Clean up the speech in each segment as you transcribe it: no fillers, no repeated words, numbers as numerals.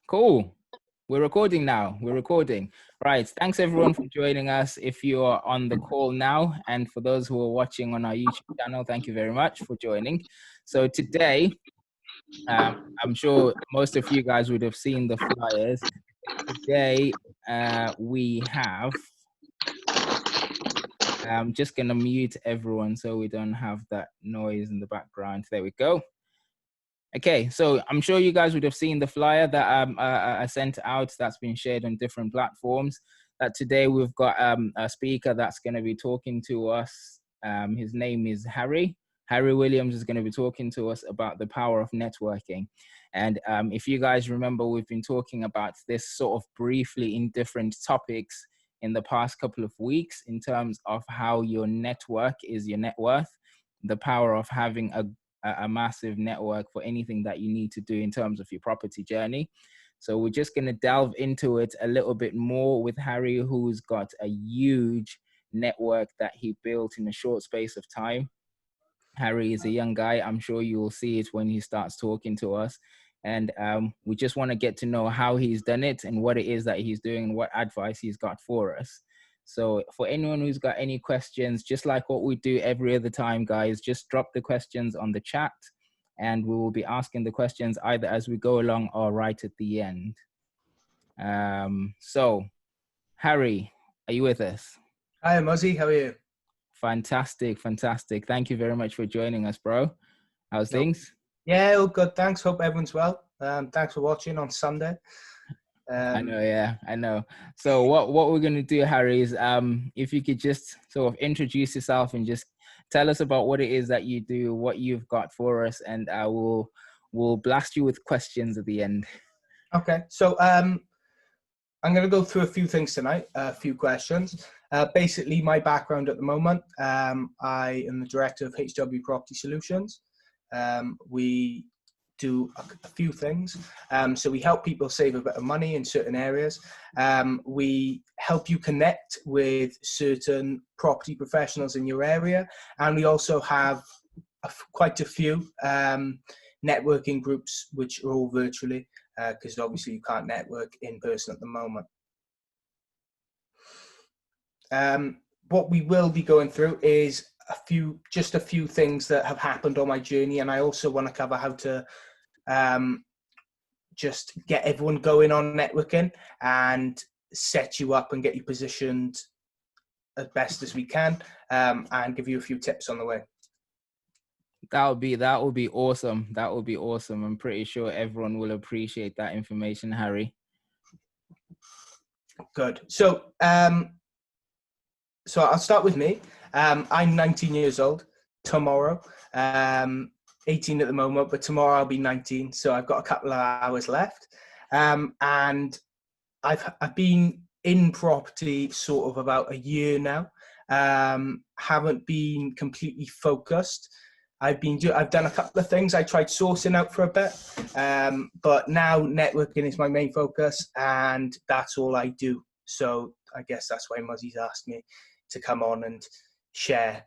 Cool. We're recording now. We're recording. Right. Thanks everyone for joining us. If you are on the call now, and for those who are watching on our YouTube channel, thank you very much for joining. So today, I'm sure most of you guys would have seen the flyers. Today, we have, I'm just going to mute everyone so we don't have that noise in the background. There we go. Okay, so I'm sure you guys would have seen the flyer that I sent out that's been shared on different platforms. That today we've got a speaker that's going to be talking to us. His name is Harry. Harry Williams is going to be talking to us about the power of networking. And if you guys remember, we've been talking about this sort of briefly in different topics in the past couple of weeks in terms of how your network is your net worth, the power of having a massive network for anything that you need to do in terms of your property journey. So we're just going to delve into it a little bit more with Harry, who's got a huge network that he built in a short space of time. Harry is a young guy. I'm sure you will see it when he starts talking to us. And we just want to get to know how he's done it and what it is that he's doing and what advice he's got for us. So for anyone who's got any questions, just like what we do every other time, guys, just drop the questions on the chat and we will be asking the questions either as we go along or right at the end. So Harry, are you with us? Hi, Muzzy. How are you? Fantastic. Fantastic. Thank you very much for joining us, bro. How's things? Yeah, all good. Thanks. Hope everyone's well. Thanks for watching on Sunday. I know, yeah, I know. So what we're going to do, Harry, is if you could just sort of introduce yourself and just tell us about what it is that you do, what you've got for us, and we'll blast you with questions at the end. Okay, so I'm going to go through a few things tonight, a few questions. Basically, my background at the moment, I am the director of HW Property Solutions. We do a few things. So we help people save a bit of money in certain areas. We help you connect with certain property professionals in your area. And we also have quite a few networking groups, which are all virtually, because obviously you can't network in person at the moment. What we will be going through is just a few things that have happened on my journey. And I also want to cover how to just get everyone going on networking and set you up and get you positioned as best as we can, and give you a few tips on the way. That would be awesome. That would be awesome. I'm pretty sure everyone will appreciate that information, Harry. Good. So I'll start with me. I'm 19 years old tomorrow. 18 at the moment, but tomorrow I'll be 19. So I've got a couple of hours left. And I've been in property sort of about a year now. Haven't been completely focused. I've done a couple of things. I tried sourcing out for a bit, but now networking is my main focus, and that's all I do. So I guess that's why Muzzy's asked me to come on and share.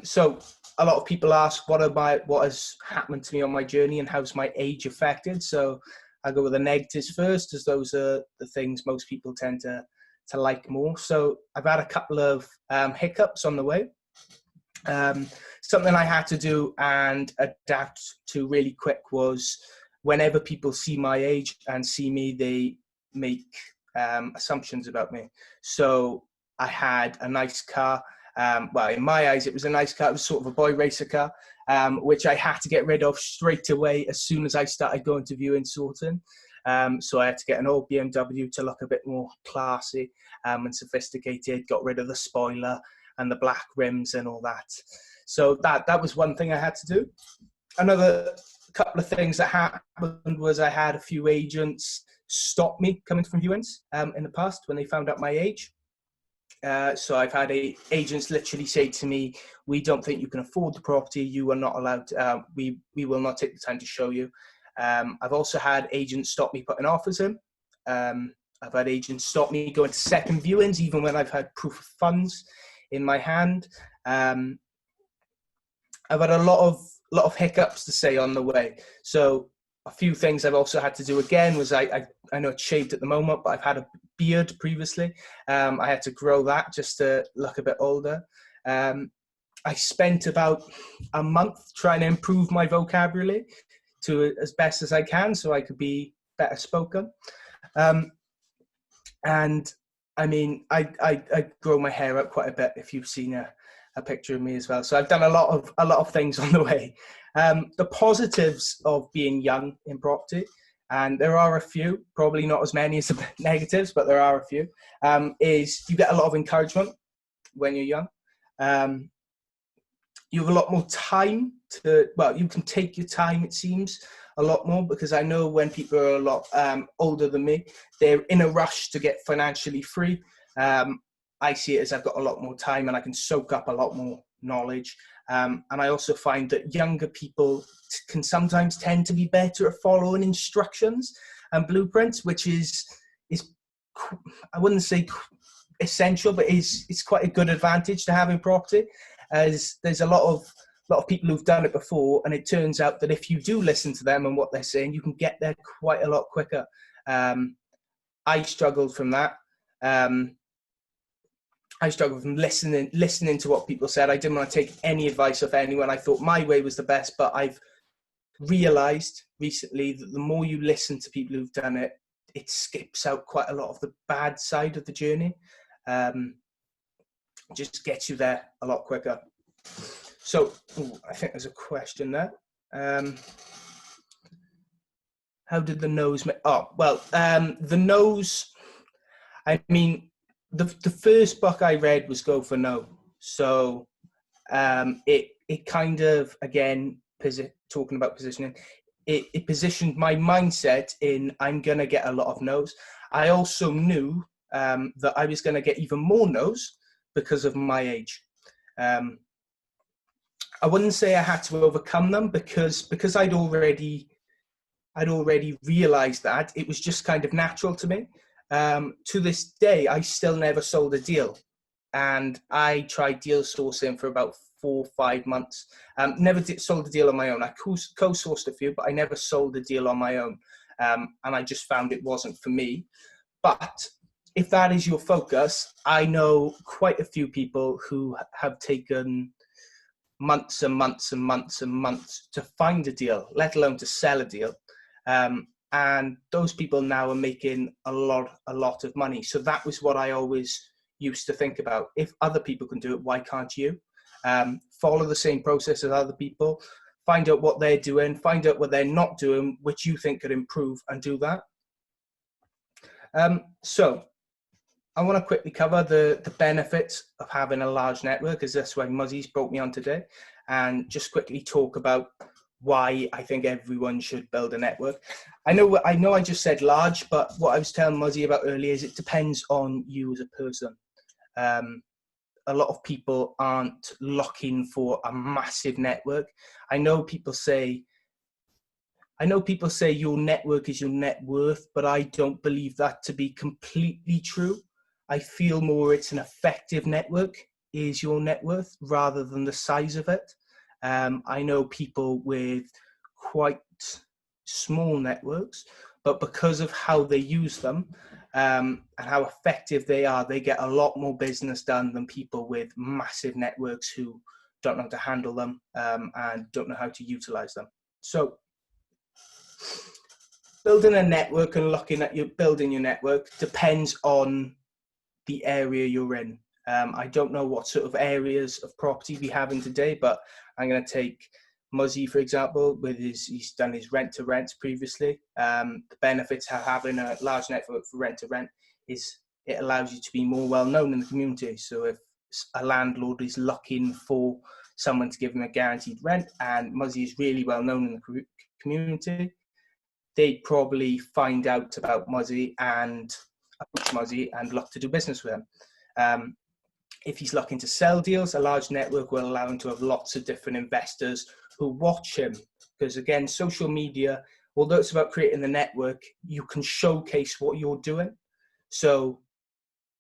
So a lot of people ask, what has happened to me on my journey and how's my age affected? So I'll go with the negatives first, as those are the things most people tend to like more. So I've had a couple of hiccups on the way. Something I had to do and adapt to really quick was whenever people see my age and see me, they make assumptions about me. So I had a nice car. Well, in my eyes, it was a nice car. It was sort of a boy racer car, which I had to get rid of straight away as soon as I started going to viewing sorting. So I had to get an old BMW to look a bit more classy and sophisticated, got rid of the spoiler and the black rims and all that. So that was one thing I had to do. Another couple of things that happened was I had a few agents stop me coming from viewings in the past when they found out my age. So I've had agents literally say to me, "We don't think you can afford the property. You are not allowed. We will not take the time to show you." I've also had agents stop me putting offers in. I've had agents stop me going to second viewings, even when I've had proof of funds in my hand. I've had a lot of hiccups to say on the way. So a few things I've also had to do again was I know it's shaved at the moment, but I've had a beard previously. I had to grow that just to look a bit older. I spent about a month trying to improve my vocabulary to as best as I can so I could be better spoken. And I mean, I grow my hair out quite a bit if you've seen a picture of me as well. So I've done a lot of things on the way. The positives of being young in property, and there are a few, probably not as many as the negatives, but there are a few, is you get a lot of encouragement when you're young. You have a lot more time you can take your time, it seems, a lot more, because I know when people are a lot older than me, they're in a rush to get financially free. I see it as I've got a lot more time and I can soak up a lot more knowledge. And I also find that younger people can sometimes tend to be better at following instructions and blueprints, which is I wouldn't say essential, but it's quite a good advantage to have in property, as there's a lot of people who've done it before, and it turns out that if you do listen to them and what they're saying, you can get there quite a lot quicker. I struggled from that. I struggled from listening to what people said. I didn't want to take any advice of anyone. I thought my way was the best, but I've realized recently that the more you listen to people who've done it, it skips out quite a lot of the bad side of the journey. Just gets you there a lot quicker. So I think there's a question there. How did the nose make? Oh, well, the nose, I mean, the first book I read was Go for No. So it kind of, again, talking about positioning, it positioned my mindset in I'm going to get a lot of no's. I also knew that I was going to get even more no's because of my age. I wouldn't say I had to overcome them because I'd already realized that. It was just kind of natural to me. To this day, I still never sold a deal. And I tried deal sourcing for about 4 or 5 months. Never sold a deal on my own. I co-sourced a few, but I never sold a deal on my own. And I just found it wasn't for me. But if that is your focus, I know quite a few people who have taken months and months and months and months to find a deal, let alone to sell a deal. And those people now are making a lot of money. So that was what I always used to think about. If other people can do it, why can't you? Follow the same process as other people, find out what they're doing, find out what they're not doing, which you think could improve, and do that. So I want to quickly cover the benefits of having a large network, as that's why Muzzy's brought me on today, and just quickly talk about why I think everyone should build a network. I know I just said large, but what I was telling Muzzy about earlier is it depends on you as a person. A lot of people aren't looking for a massive network. I know people say your network is your net worth, but I don't believe that to be completely true. I feel more it's an effective network is your net worth rather than the size of it. I know people with quite small networks, but because of how they use them and how effective they are, they get a lot more business done than people with massive networks who don't know how to handle them and don't know how to utilize them. So building a network and looking at building your network depends on the area you're in. I don't know what sort of areas of property we have in today, but I'm going to take Muzzy, for example, he's done his rent-to-rents previously. The benefits of having a large network for rent-to-rent is it allows you to be more well-known in the community. So if a landlord is looking for someone to give them a guaranteed rent and Muzzy is really well-known in the community, they'd probably find out about Muzzy and approach Muzzy and look to do business with him. If he's looking to sell deals, a large network will allow him to have lots of different investors who watch him. Because again, social media, although it's about creating the network, you can showcase what you're doing. So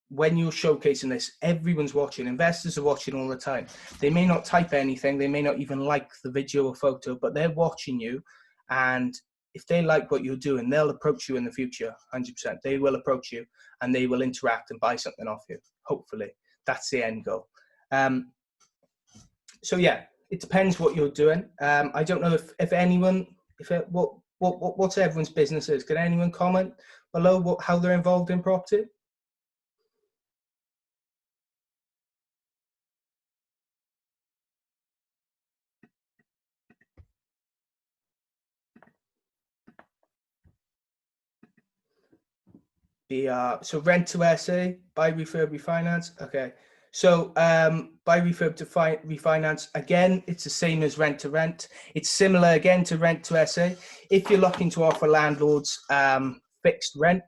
when you're showcasing this, everyone's watching. Investors are watching all the time. They may not type anything. They may not even like the video or photo, but they're watching you. And if they like what you're doing, they'll approach you in the future, 100%. They will approach you and they will interact and buy something off you. Hopefully, that's the end goal. So yeah, it depends what you're doing. I don't know if anyone, what's everyone's business is. Can anyone comment below how they're involved in property? So rent to SA, buy, refurb, refinance. Okay. So buy, refurb to refinance, again, it's the same as rent to rent. It's similar again to rent to SA. If you're looking to offer landlords fixed rent,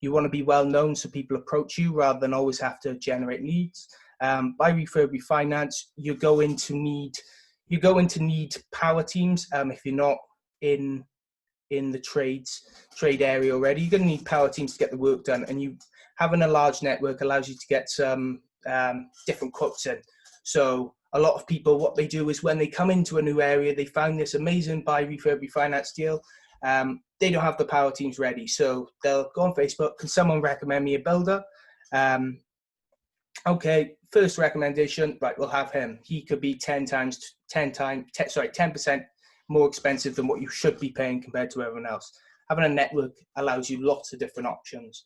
you want to be well known so people approach you rather than always have to generate leads. Buy, refurb, refinance, you're going to need power teams if you're not in the trade area already. You're going to need power teams to get the work done, and you having a large network allows you to get some different quotes in. So a lot of people, what they do is when they come into a new area, they found this amazing buy, refurb, refinance deal. They don't have the power teams ready, so they'll go on Facebook. Can someone recommend me a builder? Okay, first recommendation, right, we'll have him. He could be 10% more expensive than what you should be paying compared to everyone else. Having a network allows you lots of different options.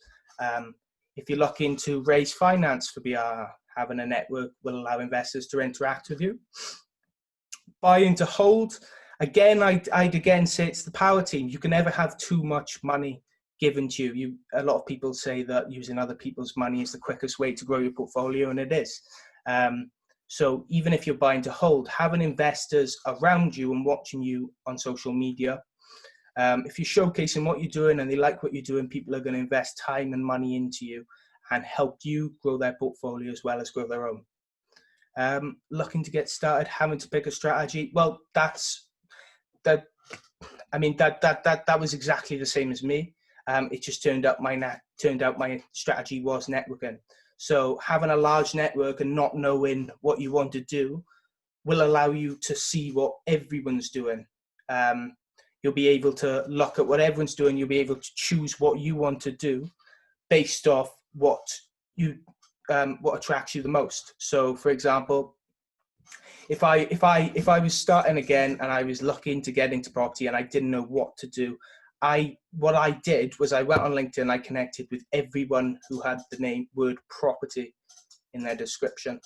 If you're looking to raise finance for BR, having a network will allow investors to interact with you. Buying to hold, again, I'd again say it's the power team. You can never have too much money given to you. A lot of people say that using other people's money is the quickest way to grow your portfolio, and it is. So even if you're buying to hold, having investors around you and watching you on social media, if you're showcasing what you're doing and they like what you're doing, people are going to invest time and money into you and help you grow their portfolio as well as grow their own. Looking to get started, having to pick a strategy. Well, that was exactly the same as me. It just turned out my strategy was networking. So having a large network and not knowing what you want to do will allow you to see what everyone's doing. You'll be able to look at what everyone's doing. You'll be able to choose what you want to do based off what attracts you the most. So, for example, if I was starting again and I was looking to get into property and I didn't know what to do, what I did was I went on LinkedIn, I connected with everyone who had the word property in their description.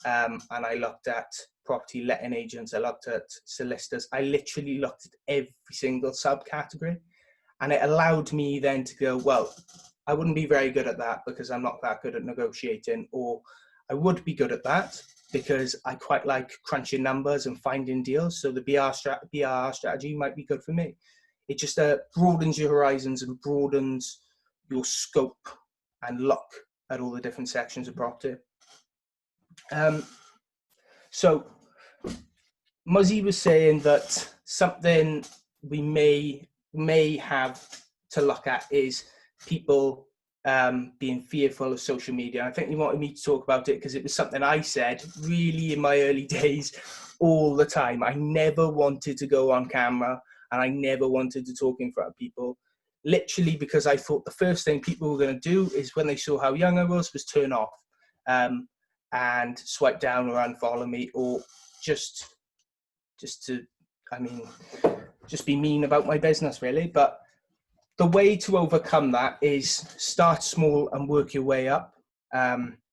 And I looked at property letting agents, I looked at solicitors, I literally looked at every single subcategory. And it allowed me then to go, well, I wouldn't be very good at that because I'm not that good at negotiating, or I would be good at that because I quite like crunching numbers and finding deals. So the BR strategy might be good for me. It just broadens your horizons and broadens your scope and look at all the different sections of property. So Muzzy was saying that something we may have to look at is people being fearful of social media. I think he wanted me to talk about it because it was something I said really in my early days all the time. I never wanted to go on camera and I never wanted to talk in front of people, literally because I thought the first thing people were going to do is when they saw how young I was turn off and swipe down or unfollow me, or just be mean about my business, really. But the way to overcome that is start small and work your way up.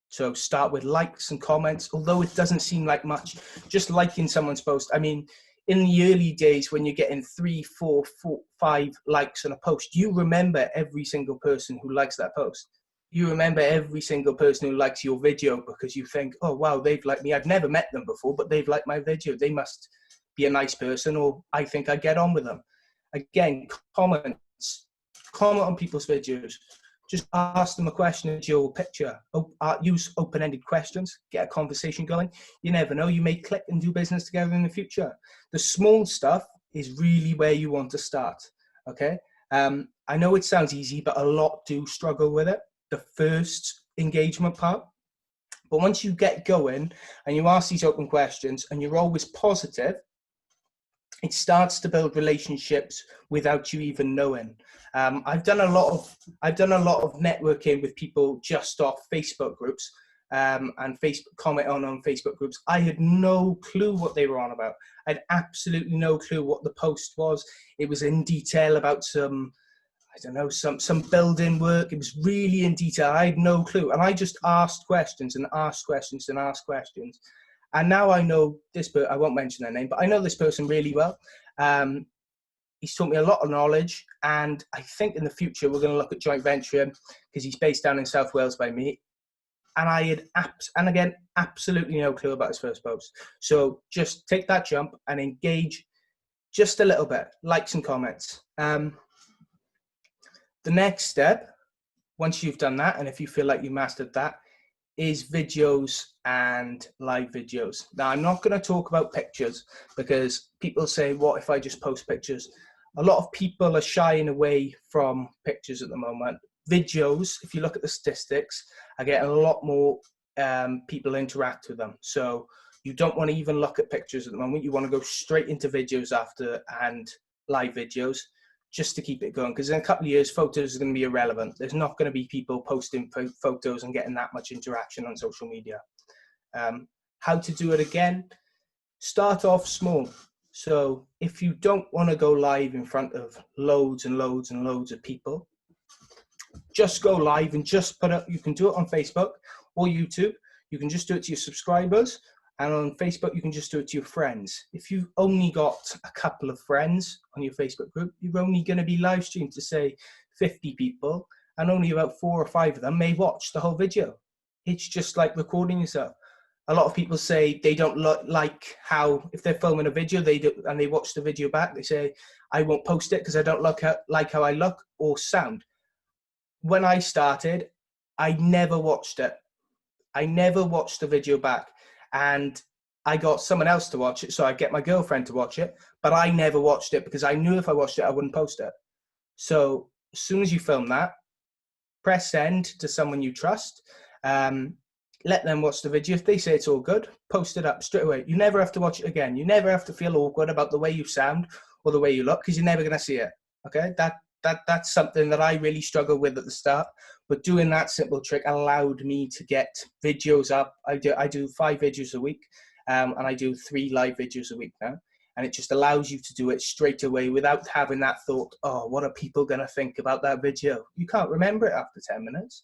So start with likes and comments, although it doesn't seem like much, just liking someone's post. I mean, in the early days when you're getting 3, 4, 5 likes on a post, you remember every single person who likes that post. You remember every single person who likes your video because you think, oh, wow, they've liked me. I've never met them before, but they've liked my video. They must be a nice person, or I think I get on with them. Again, comment on people's videos. Just ask them a question at your picture. Use open-ended questions. Get a conversation going. You never know. You may click and do business together in the future. The small stuff is really where you want to start. Okay. I know it sounds easy, but a lot do struggle with it. The first engagement part. But once you get going and you ask these open questions and you're always positive, it starts to build relationships without you even knowing. I've done a lot of networking with people just off Facebook groups, and Facebook comment on Facebook groups. I had no clue what they were on about. I had absolutely no clue what the post was. It was in detail about some, I don't know, some building work. It was really in detail. I had no clue, and I just asked questions and asked questions and asked questions. And now I know this person, I won't mention their name, but I know this person really well. He's taught me a lot of knowledge, and I think in the future we're going to look at joint venturing because he's based down in South Wales by me. And I had, absolutely no clue about his first post. So just take that jump and engage just a little bit, likes and comments. The next step, once you've done that, and if you feel like you mastered that, is videos and live videos. Now, I'm not going to talk about pictures because people say, what if I just post pictures? A lot of people are shying away from pictures at the moment. Videos, if you look at the statistics, are getting a lot more people interact with them. So you don't want to even look at pictures at the moment. You want to go straight into videos after and live videos, just to keep it going, because in a couple of years, photos are going to be irrelevant. There's not going to be people posting photos and getting that much interaction on social media. How to do it again? Start off small. So if you don't want to go live in front of loads and loads and loads of people, just go live and just put up, you can do it on Facebook or YouTube. You can just do it to your subscribers. And on Facebook, you can just do it to your friends. If you've only got a couple of friends on your Facebook group, you're only going to be live streamed to, say, 50 people, and only about 4 or 5 of them may watch the whole video. It's just like recording yourself. A lot of people say they don't like how, if they're filming a video, and they watch the video back, they say, I won't post it because I don't like how I look or sound. When I started, I never watched it. I never watched the video back. And I got someone else to watch it, so I get my girlfriend to watch it, but I never watched it because I knew if I watched it, I wouldn't post it. So as soon as you film that, press send to someone you trust, let them watch the video. If they say it's all good, post it up straight away. You never have to watch it again. You never have to feel awkward about the way you sound or the way you look, because you're never going to see it. Okay, that's something that I really struggled with at the start, but doing that simple trick allowed me to get videos up. I do 5 videos a week, and I do 3 live videos a week now, and it just allows you to do it straight away without having that thought, oh, what are people going to think about that video? You can't remember it after 10 minutes.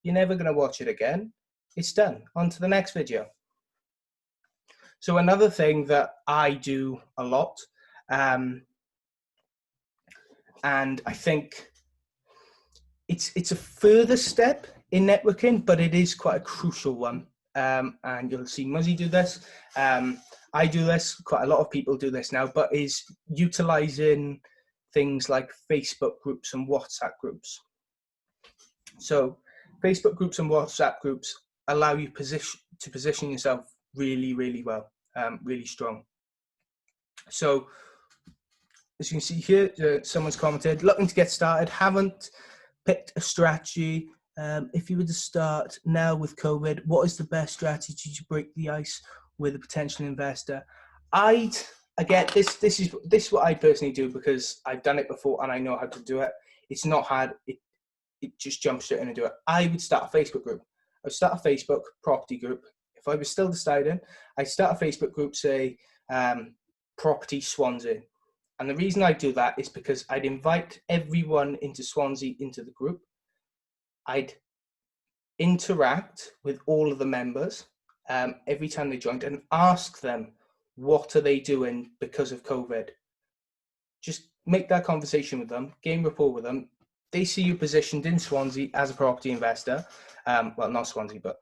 You're never going to watch it again. It's done. On to the next video. So another thing that I do a lot, and I think it's a further step in networking, but it is quite a crucial one. And you'll see Muzzy do this. I do this. Quite a lot of people do this now, but is utilizing things like Facebook groups and WhatsApp groups. So Facebook groups and WhatsApp groups allow you to position yourself really, really well, really strong. So as you can see here, someone's commented, looking to get started, haven't picked a strategy. If you were to start now with COVID, what is the best strategy to break the ice with a potential investor? This is what I personally do because I've done it before and I know how to do it. It's not hard. It just jumps straight in and do it. I would start a Facebook group. I would start a Facebook property group. If I was still deciding, I'd start a Facebook group, say, Property Swansea. And the reason I do that is because I'd invite everyone into Swansea into the group. I'd interact with all of the members every time they joined and ask them, what are they doing because of COVID? Just make that conversation with them, gain rapport with them. They see you positioned in Swansea as a property investor. Well, not Swansea, but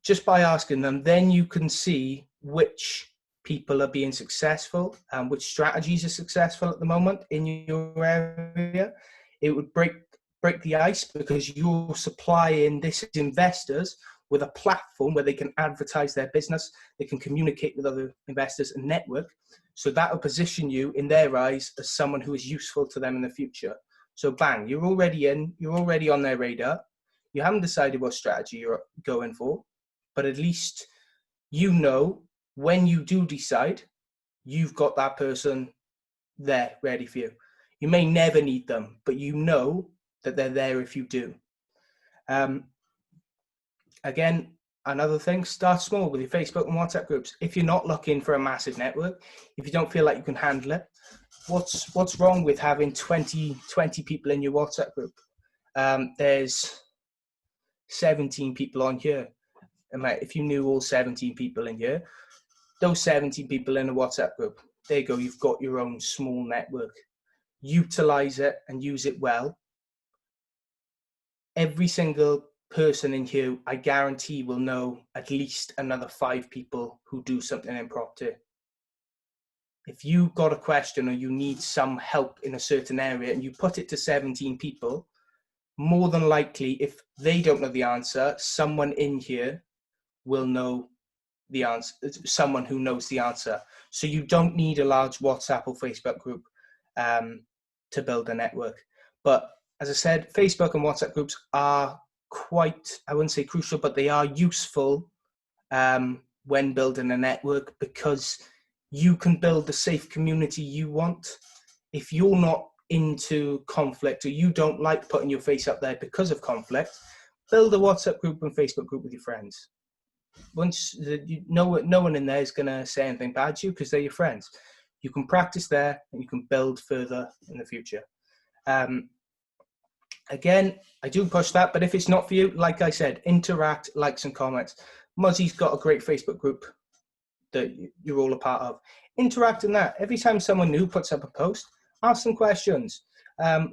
just by asking them, then you can see which people are being successful and which strategies are successful at the moment in your area. It would break the ice because you're supplying these investors with a platform where they can advertise their business, they can communicate with other investors and network. So that will position you in their eyes as someone who is useful to them in the future. So bang, you're already on their radar. You haven't decided what strategy you're going for, but at least you know when you do decide, you've got that person there ready for you. You may never need them, but you know that they're there if you do. Again, another thing, start small with your Facebook and WhatsApp groups. If you're not looking for a massive network, if you don't feel like you can handle it, what's wrong with having 20 people in your WhatsApp group? There's 17 people on here. And if you knew all 17 people in here, those 17 people in a WhatsApp group, there you go, you've got your own small network. Utilize it and use it well. Every single person in here, I guarantee, will know at least another 5 people who do something in property. If you got a question or you need some help in a certain area and you put it to 17 people, more than likely, if they don't know the answer, someone in here will know the answer, someone who knows the answer. So you don't need a large WhatsApp or Facebook group to build a network. But as I said, Facebook and WhatsApp groups are quite, I wouldn't say crucial, but they are useful when building a network, because you can build the safe community you want. If you're not into conflict, or you don't like putting your face up there because of conflict, build a WhatsApp group and Facebook group with your friends. Once no one in there is going to say anything bad to you because they're your friends. You can practice there and you can build further in the future. Again, I do push that, but if it's not for you, like I said, interact, likes and comments. Muzzy's got a great Facebook group that you're all a part of. Interact in that. Every time someone new puts up a post, ask them questions,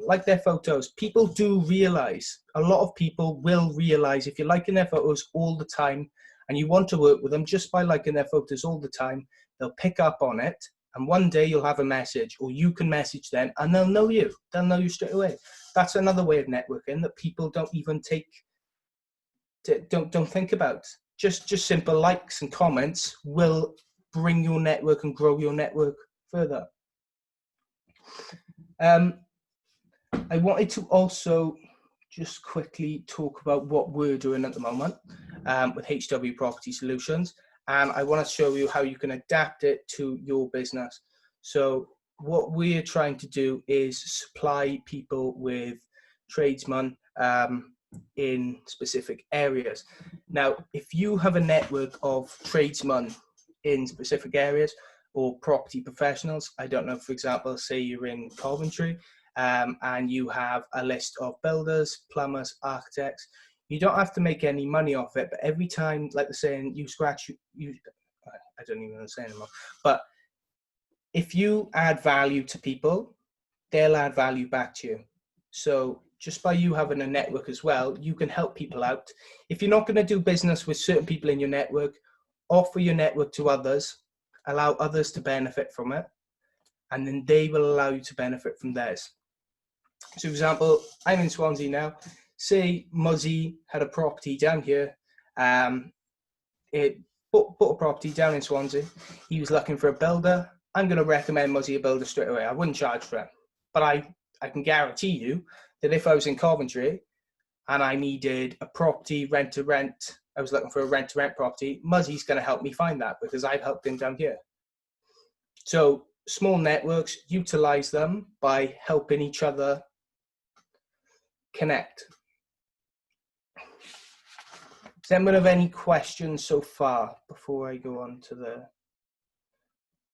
like their photos. People do realize, a lot of people will realize, if you're liking their photos all the time and you want to work with them just by liking their photos all the time, they'll pick up on it. And one day you'll have a message, or you can message them and they'll know you. They'll know you straight away. That's another way of networking that people don't even don't think about. Just simple likes and comments will bring your network and grow your network further. I wanted to also just quickly talk about what we're doing at the moment with HW Property Solutions. And I want to show you how you can adapt it to your business. So what we're trying to do is supply people with tradesmen in specific areas. Now, if you have a network of tradesmen in specific areas or property professionals, I don't know, for example, say you're in Coventry and you have a list of builders, plumbers, architects, you don't have to make any money off it, but every time, like the saying, you scratch, I don't even know the saying anymore, but if you add value to people, they'll add value back to you. So just by you having a network as well, you can help people out. If you're not going to do business with certain people in your network, offer your network to others, allow others to benefit from it, and then they will allow you to benefit from theirs. So for example, I'm in Swansea now. Say Muzzy had a property down here. It bought a property down in Swansea. He was looking for a builder. I'm going to recommend Muzzy a builder straight away. I wouldn't charge for it. But I can guarantee you that if I was in Coventry and I needed a property rent-to-rent, I was looking for a rent-to-rent property, Muzzy's going to help me find that because I've helped him down here. So small networks, utilize them by helping each other connect. Does anyone have any questions so far before I go on to the...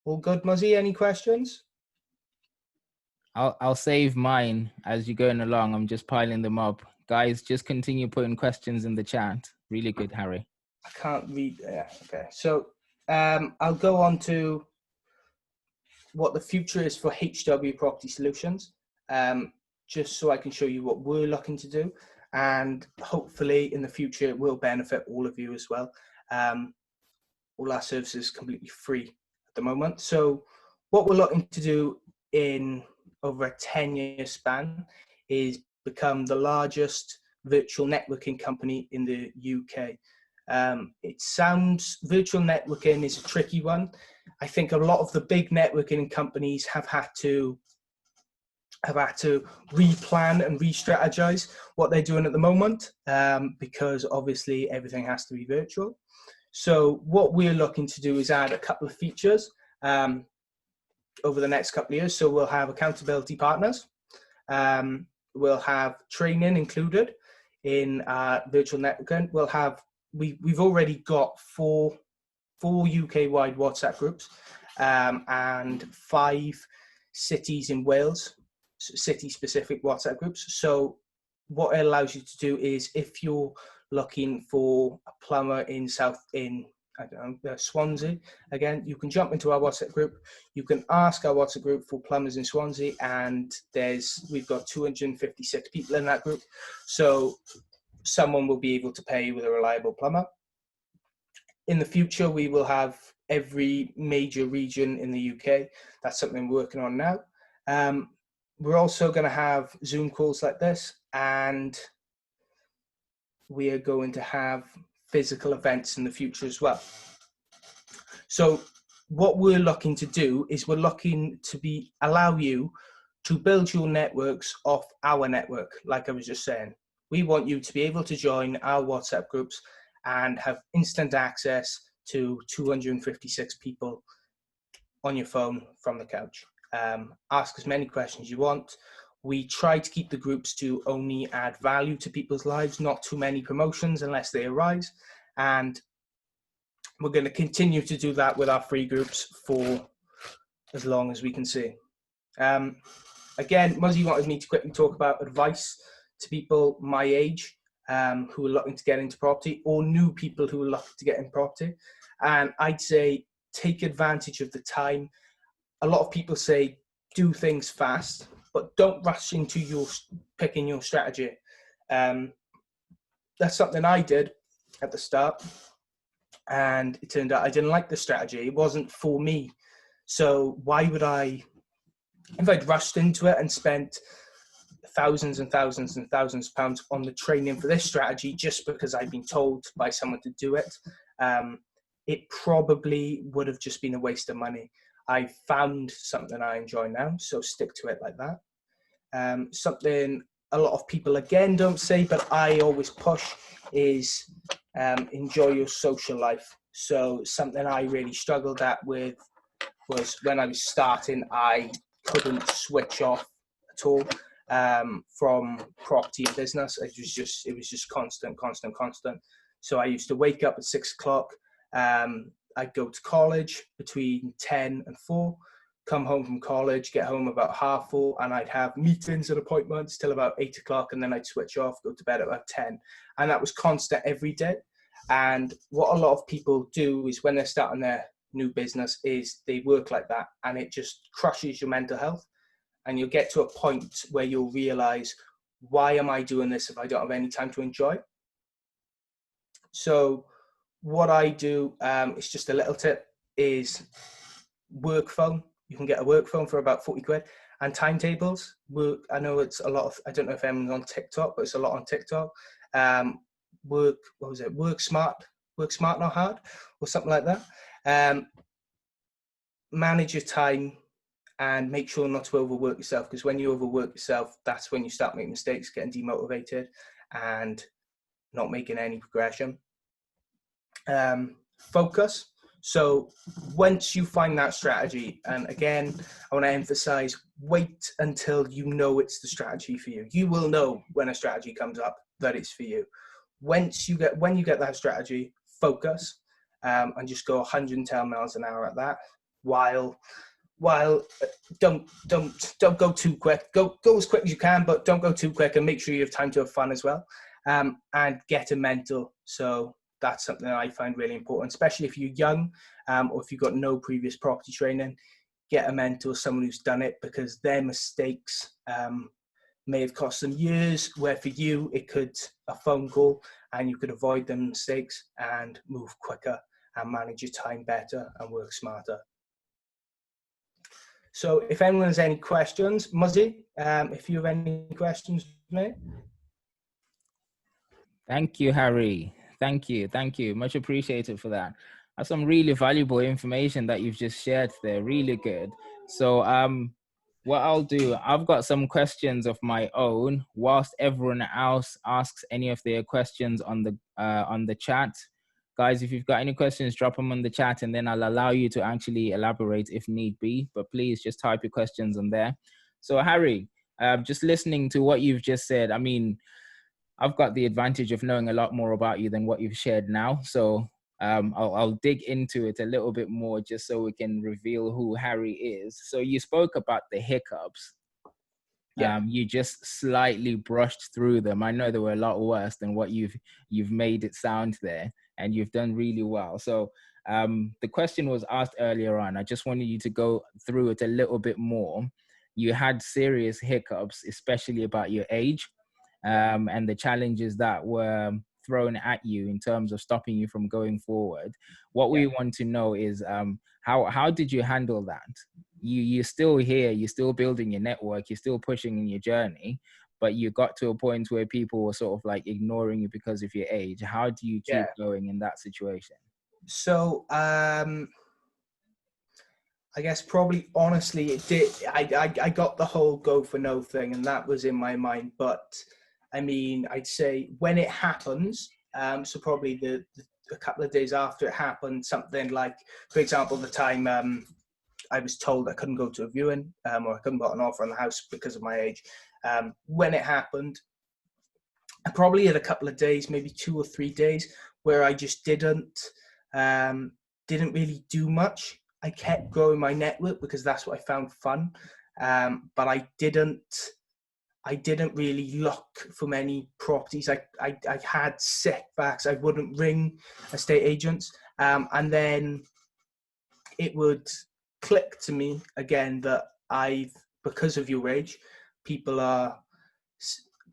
All good, Muzzy? Any questions? I'll save mine as you're going along. I'm just piling them up. Guys, just continue putting questions in the chat. Really good, Harry. I can't read. Yeah, okay. So I'll go on to what the future is for HW Property Solutions, just so I can show you what we're looking to do. And hopefully in the future, it will benefit all of you as well. All our services completely free at the moment. So what we're looking to do in over a 10-year span is become the largest virtual networking company in the UK. It sounds, virtual networking is a tricky one. I think a lot of the big networking companies have had to replan and re-strategize what they're doing at the moment, because obviously everything has to be virtual. So what we're looking to do is add a couple of features. over the next couple of years. So we'll have accountability partners. We'll have training included in virtual networking. We've already got four UK-wide WhatsApp groups and 5 cities in Wales, city-specific WhatsApp groups. So what it allows you to do is, if you're looking for a plumber in Swansea, again, you can jump into our WhatsApp group. You can ask our WhatsApp group for plumbers in Swansea, and we've got 256 people in that group. So someone will be able to pay you with a reliable plumber. In the future, we will have every major region in the UK. That's something we're working on now. We're also going to have Zoom calls like this, and we are going to have physical events in the future as well. So what we're looking to do is we're looking to allow you to build your networks off our network. Like I was just saying, we want you to be able to join our WhatsApp groups and have instant access to 256 people on your phone from the couch. Ask as many questions you want. We try to keep the groups to only add value to people's lives, not too many promotions unless they arise. And we're going to continue to do that with our free groups for as long as we can see. Again, Muzzy wanted me to quickly talk about advice to people my age who are looking to get into property, or new people who are looking to get in property. And I'd say take advantage of the time. A lot of people say do things fast, but don't rush into picking your strategy. That's something I did at the start, and it turned out I didn't like the strategy. It wasn't for me. So why would if I'd rushed into it and spent thousands and thousands and thousands of pounds on the training for this strategy just because I've been told by someone to do it, it probably would have just been a waste of money. I found something I enjoy now, so stick to it like that. Something a lot of people again don't say, but I always push is enjoy your social life. So something I really struggled with was when I was starting, I couldn't switch off at all from property and business. It was just constant. So I used to wake up at 6 o'clock. I'd go to college between 10 and 4, come home from college, get home about 4:30, and I'd have meetings and appointments till about 8 o'clock, and then I'd switch off, go to bed at about 10. And that was constant every day. And what a lot of people do is when they're starting their new business is they work like that, and it just crushes your mental health. And you'll get to a point where you'll realize, why am I doing this if I don't have any time to enjoy? So what I do, it's just a little tip, is work phone. You can get a work phone for about 40 quid. And timetables. I know it's a lot of, I don't know if anyone's on TikTok, but it's a lot on TikTok. Work smart, not hard, or something like that. Manage your time and make sure not to overwork yourself, because when you overwork yourself, that's when you start making mistakes, getting demotivated and not making any progression. Focus. So once you find that strategy, and again, I want to emphasize, wait until you know it's the strategy for you. You will know when a strategy comes up that it's for you. When you get that strategy, focus and just go 110 miles an hour at that, while don't go too quick. Go as quick as you can, but don't go too quick, and make sure you have time to have fun as well. And get a mentor. So that's something that I find really important, especially if you're young or if you've got no previous property training. Get a mentor, someone who's done it, because their mistakes may have cost them years, where for you it could a phone call, and you could avoid them mistakes and move quicker and manage your time better and work smarter. So if anyone has any questions, Muzzy, if you have any questions, mate. Thank you, Harry. Thank you. Much appreciated for that. That's some really valuable information that you've just shared there. Really good. So what I'll do, I've got some questions of my own whilst everyone else asks any of their questions on the chat. Guys, if you've got any questions, drop them on the chat and then I'll allow you to actually elaborate if need be. But please just type your questions on there. So Harry, just listening to what you've just said, I mean, I've got the advantage of knowing a lot more about you than what you've shared now. So I'll dig into it a little bit more just so we can reveal who Harry is. So you spoke about the hiccups. Yeah. You just slightly brushed through them. I know they were a lot worse than what you've made it sound there, and you've done really well. So the question was asked earlier on. I just wanted you to go through it a little bit more. You had serious hiccups, especially about your age, and the challenges that were thrown at you in terms of stopping you from going forward. What we want to know is how did you handle that? You're still here, you're still building your network, you're still pushing in your journey, but you got to a point where people were sort of like ignoring you because of your age. How do you keep going in that situation? So I guess probably honestly it did. I got the whole go for no thing, and that was in my mind. But I mean, I'd say when it happens, so probably a couple of days after it happened, something like, for example, the time I was told I couldn't go to a viewing or I couldn't get an offer on the house because of my age. When it happened, I probably had a couple of days, maybe 2 or 3 days, where I just didn't really do much. I kept growing my network because that's what I found fun, but I didn't really look for many properties. I had setbacks. I wouldn't ring estate agents, and then it would click to me again that because of your age, people are,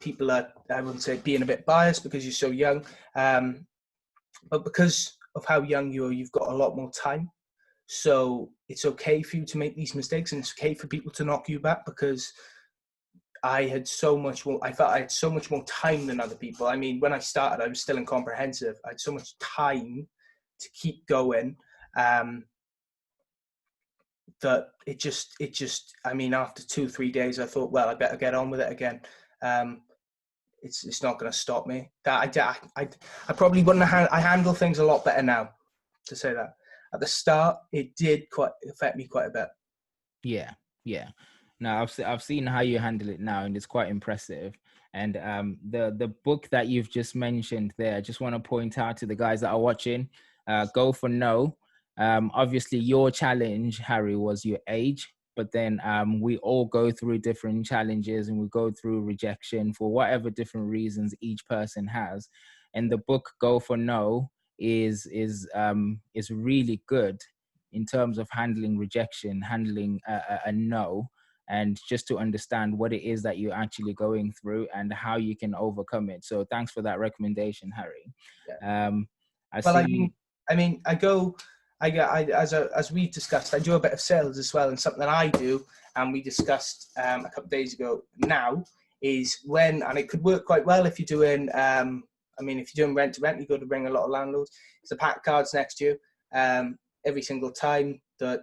I wouldn't say being a bit biased because you're so young, but because of how young you are, you've got a lot more time. So it's okay for you to make these mistakes, and it's okay for people to knock you back, because I had so much more, I felt I had so much more time than other people. I mean, when I started, I was still in comprehensive. I had so much time to keep going, that it just, I mean, after 2-3 days, I thought, well, I better get on with it again. It's not going to stop me. That I probably wouldn't have, I handle things a lot better now, to say that. At the start, it did affect me quite a bit. Yeah. Now I've seen how you handle it now, and it's quite impressive. And the book that you've just mentioned there, I just want to point out to the guys that are watching, Go for No. Obviously, your challenge, Harry, was your age, but then we all go through different challenges, and we go through rejection for whatever different reasons each person has. And the book Go for No is really good in terms of handling rejection, handling a no, and just to understand what it is that you're actually going through and how you can overcome it. So thanks for that recommendation, Harry. As we discussed, I do a bit of sales as well, and something I do, and we discussed a couple of days ago now, is and it could work quite well if you're doing, if you're doing rent to rent, you go to bring a lot of landlords. It's the pack cards next to you. Every single time you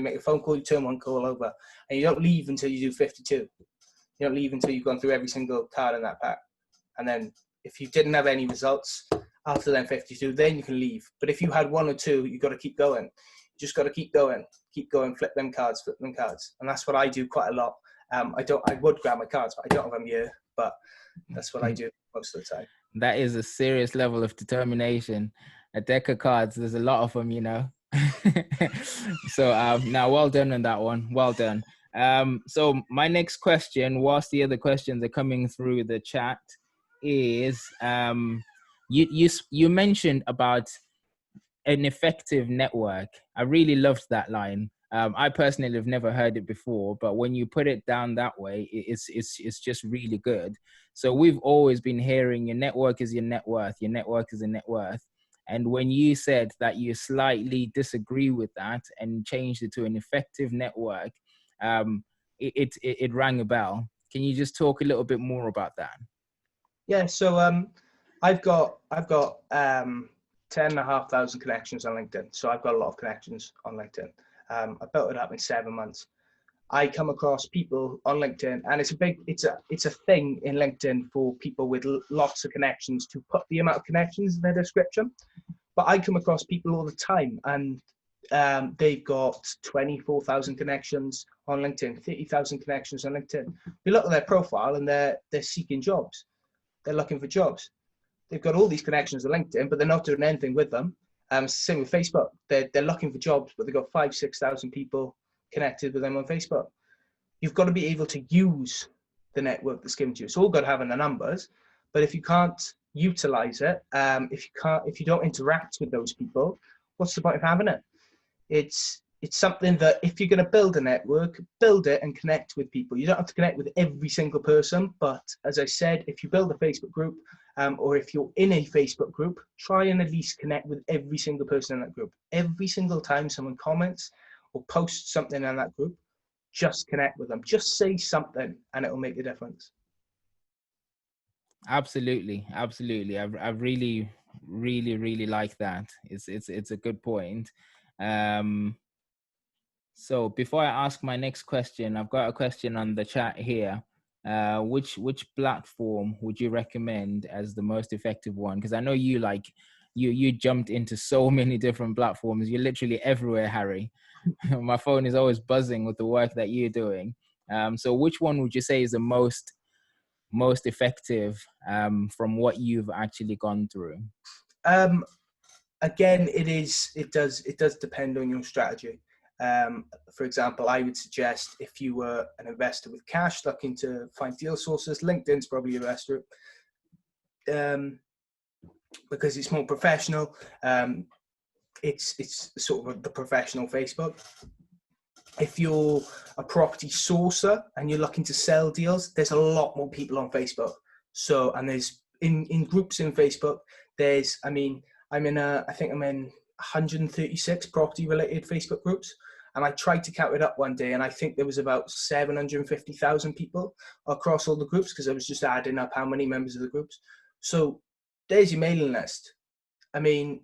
make a phone call, you turn one call over, and you don't leave until you do 52. You don't leave until you've gone through every single card in that pack. And then if you didn't have any results after then 52, then you can leave. But if you had 1 or 2, you got to keep going. You just got to keep going, flip them cards. And that's what I do quite a lot. I would grab my cards, but I don't have them here, but that's what I do most of the time. That is a serious level of determination. A deck of cards, there's a lot of them, you know. So now, well done on that one. Well done. So my next question, whilst the other questions are coming through the chat, is you mentioned about an effective network. I really loved that line. I personally have never heard it before, but when you put it down that way, it's just really good. So we've always been hearing your network is your net worth, your network is a net worth. And when you said that you slightly disagree with that and changed it to an effective network, it rang a bell. Can you just talk a little bit more about that? Yeah, so I've got 10,500 connections on LinkedIn. So I've got a lot of connections on LinkedIn. I built it up in 7 months. I come across people on LinkedIn, and it's a thing in LinkedIn for people with lots of connections to put the amount of connections in their description. But I come across people all the time, and they've got 24,000 connections on LinkedIn, 30,000 connections on LinkedIn. You look at their profile and they're seeking jobs. They're looking for jobs. They've got all these connections on LinkedIn, but they're not doing anything with them. Same with Facebook. They're looking for jobs, but they've got 5,000-6,000 people connected with them on Facebook. You've got to be able to use the network that's given to you. It's all good having the numbers, but if you can't utilize it, if you don't interact with those people, what's the point of having it? It's something that if you're going to build a network, build it and connect with people. You don't have to connect with every single person, but as I said, if you build a Facebook group, or if you're in a Facebook group, try and at least connect with every single person in that group. Every single time someone comments or posts something in that group, just connect with them. Just say something and it'll make a difference. Absolutely. I really like that. It's a good point. So before I ask my next question, I've got a question on the chat here. Which platform would you recommend as the most effective one? Because I know you jumped into so many different platforms. You're literally everywhere, Harry. My phone is always buzzing with the work that you're doing. So which one would you say is the most effective from what you've actually gone through? Again, it does depend on your strategy. For example, I would suggest if you were an investor with cash looking to find deal sources, LinkedIn's probably your best route, because it's more professional. It's sort of the professional Facebook. If you're a property sourcer and you're looking to sell deals, there's a lot more people on Facebook. So, and there's in groups in Facebook, I think I'm in 136 property related Facebook groups. And I tried to count it up one day, and I think there was about 750,000 people across all the groups, because I was just adding up how many members of the groups. So there's your mailing list. I mean,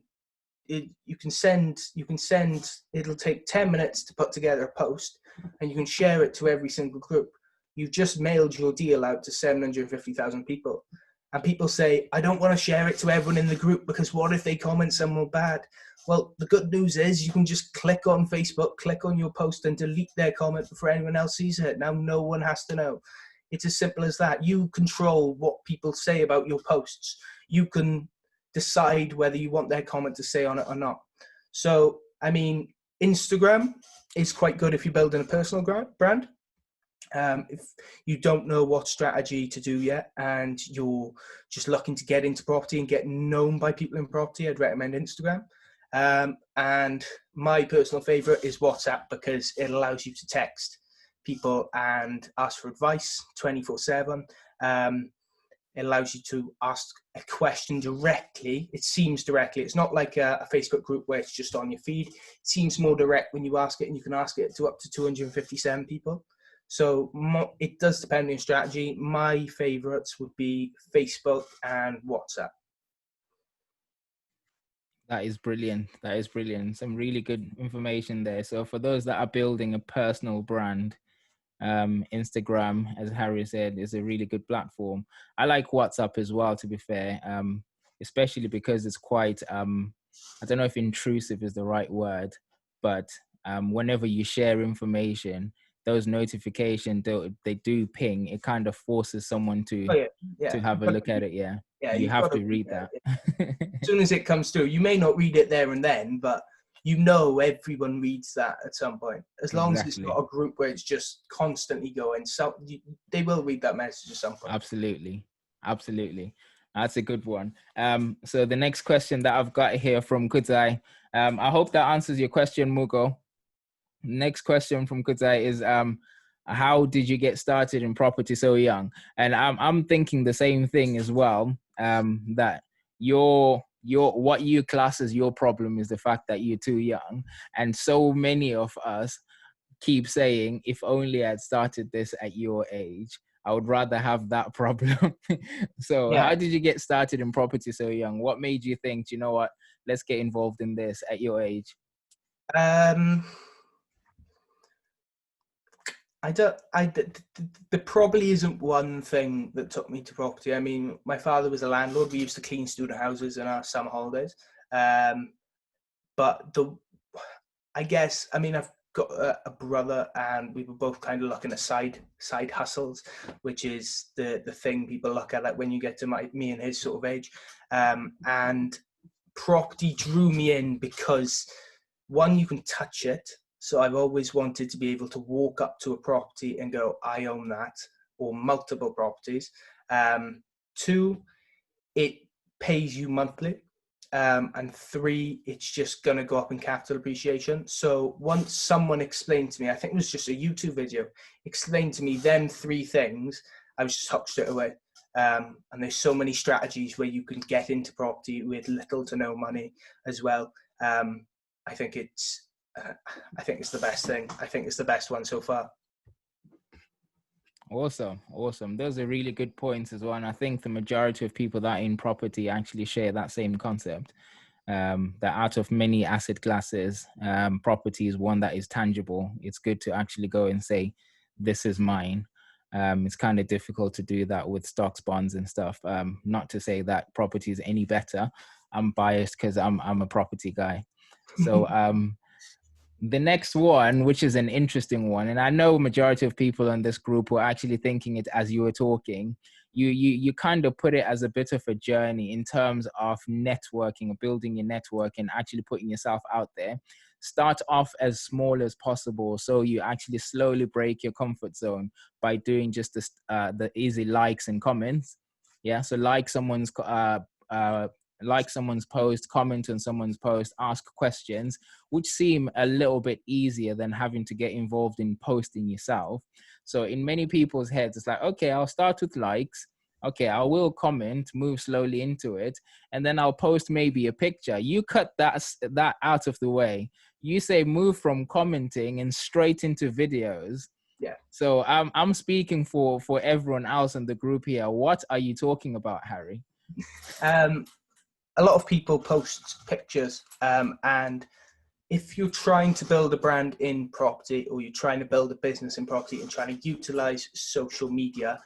you can send, it'll take 10 minutes to put together a post, and you can share it to every single group. You've just mailed your deal out to 750,000 people. And people say, I don't want to share it to everyone in the group because what if they comment somewhere bad? Well, the good news is you can just click on Facebook, click on your post and delete their comment before anyone else sees it. Now no one has to know. It's as simple as that. You control what people say about your posts. You can decide whether you want their comment to say on it or not. So, I mean, Instagram is quite good if you're building a personal brand. If you don't know what strategy to do yet and you're just looking to get into property and get known by people in property, I'd recommend Instagram. And my personal favorite is WhatsApp, because it allows you to text people and ask for advice 24/7. It allows you to ask a question directly. It seems directly. It's not like a Facebook group where it's just on your feed. It seems more direct when you ask it, and you can ask it to up to 257 people. So it does depend on your strategy. My favorites would be Facebook and WhatsApp. That is brilliant. Some really good information there. So for those that are building a personal brand, Instagram, as Harry said, is a really good platform. I like WhatsApp as well, to be fair, especially because it's quite, I don't know if intrusive is the right word, but whenever you share information, those notifications, they do ping. It kind of forces someone to have a look at it. Yeah, you have to read that. As soon as it comes through, you may not read it there and then, but you know everyone reads that at some point. As long as it's not a group where it's just constantly going, so they will read that message at some point. Absolutely. That's a good one. So the next question that I've got here from Kudzai, I hope that answers your question, Mugo. Next question from Kudzai is, how did you get started in property so young? And I'm thinking the same thing as well, that what you class as your problem is the fact that you're too young. And so many of us keep saying, if only I'd started this at your age, I would rather have that problem. So how did you get started in property so young? What made you think, you know what, let's get involved in this at your age? There probably isn't one thing that took me to property. I mean, my father was a landlord. We used to clean student houses in our summer holidays. But I guess, I mean, I've got a brother, and we were both kind of looking at side hustles, which is the thing people look at, like when you get to me and his sort of age. And property drew me in because, one, you can touch it. So I've always wanted to be able to walk up to a property and go, I own that, or multiple properties. Two, it pays you monthly. And three, it's just going to go up in capital appreciation. So once someone explained to me, I think it was just a YouTube video, explained to me them three things, I was just hooked straight away. And there's so many strategies where you can get into property with little to no money as well. I think it's the best thing. I think it's the best one so far. Awesome. Those are really good points as well. And I think the majority of people that are in property actually share that same concept. That out of many asset classes, property is one that is tangible. It's good to actually go and say, this is mine. It's kind of difficult to do that with stocks, bonds and stuff. Not to say that property is any better. I'm biased because I'm a property guy. So the next one, which is an interesting one, and I know majority of people in this group were actually thinking it as you were talking, you kind of put it as a bit of a journey in terms of networking, building your network and actually putting yourself out there. Start off as small as possible, so you actually slowly break your comfort zone by doing just the easy likes and comments. Yeah, so like someone's post, comment on someone's post, ask questions, which seem a little bit easier than having to get involved in posting yourself. So in many people's heads, it's like, okay, I'll start with likes. Okay, I will comment, move slowly into it, and then I'll post maybe a picture. You cut that out of the way. You say move from commenting and straight into videos. Yeah. So I'm speaking for everyone else in the group here. What are you talking about, Harry? A lot of people post pictures, and if you're trying to build a brand in property, or you're trying to build a business in property and trying to utilize social media,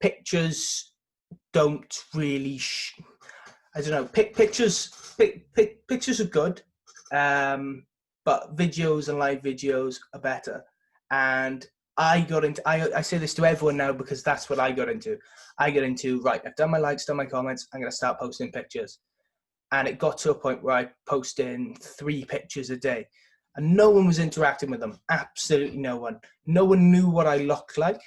pictures don't really I don't know, pictures are good, but videos and live videos are better. And I say this to everyone now because that's what I got into. Right, I've done my likes, done my comments, I'm going to start posting pictures. And it got to a point where I posted 3 pictures a day. And no one was interacting with them. Absolutely no one. No one knew what I looked like.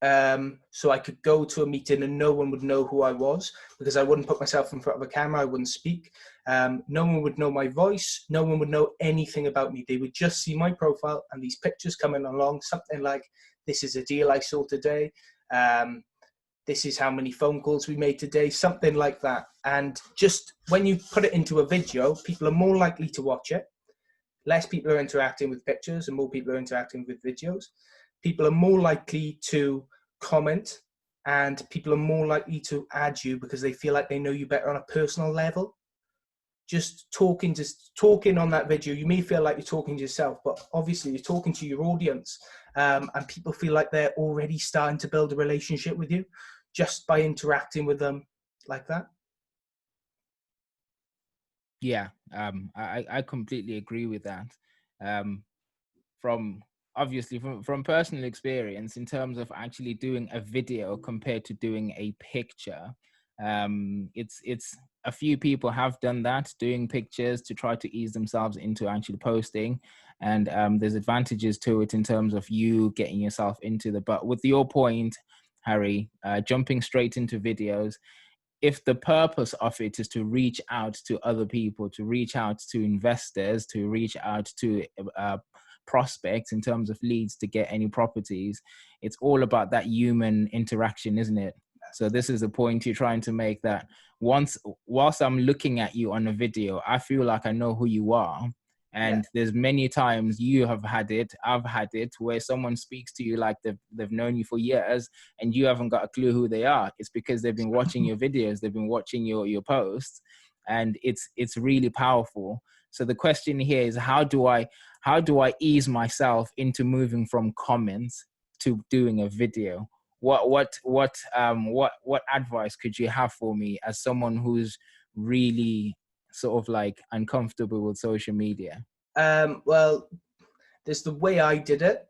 So I could go to a meeting and no one would know who I was because I wouldn't put myself in front of a camera. I wouldn't speak. No one would know my voice. No one would know anything about me. They would just see my profile and these pictures coming along, something like, this is a deal I saw today. This is how many phone calls we made today, something like that. And just when you put it into a video, people are more likely to watch it. Less people are interacting with pictures and more people are interacting with videos. People are more likely to comment, and people are more likely to add you because they feel like they know you better on a personal level. Just talking on that video, you may feel like you're talking to yourself, but obviously you're talking to your audience, and people feel like they're already starting to build a relationship with you just by interacting with them like that. Yeah, I completely agree with that. From personal experience, in terms of actually doing a video compared to doing a picture, it's a few people have done that, doing pictures to try to ease themselves into actually posting, and there's advantages to it in terms of you getting yourself into but with your point, Harry, jumping straight into videos, if the purpose of it is to reach out to other people, to reach out to investors, to reach out to prospects in terms of leads to get any properties, it's all about that human interaction, isn't it? So this is the point you're trying to make, that whilst I'm looking at you on a video, I feel like I know who you are. And there's many times you have had it, I've had it, where someone speaks to you like they've known you for years and you haven't got a clue who they are. It's because they've been watching your videos, they've been watching your posts, and it's really powerful. So the question here is, how do I ease myself into moving from comments to doing a video? What advice could you have for me as someone who's really sort of like uncomfortable with social media? Well, there's the way I did it.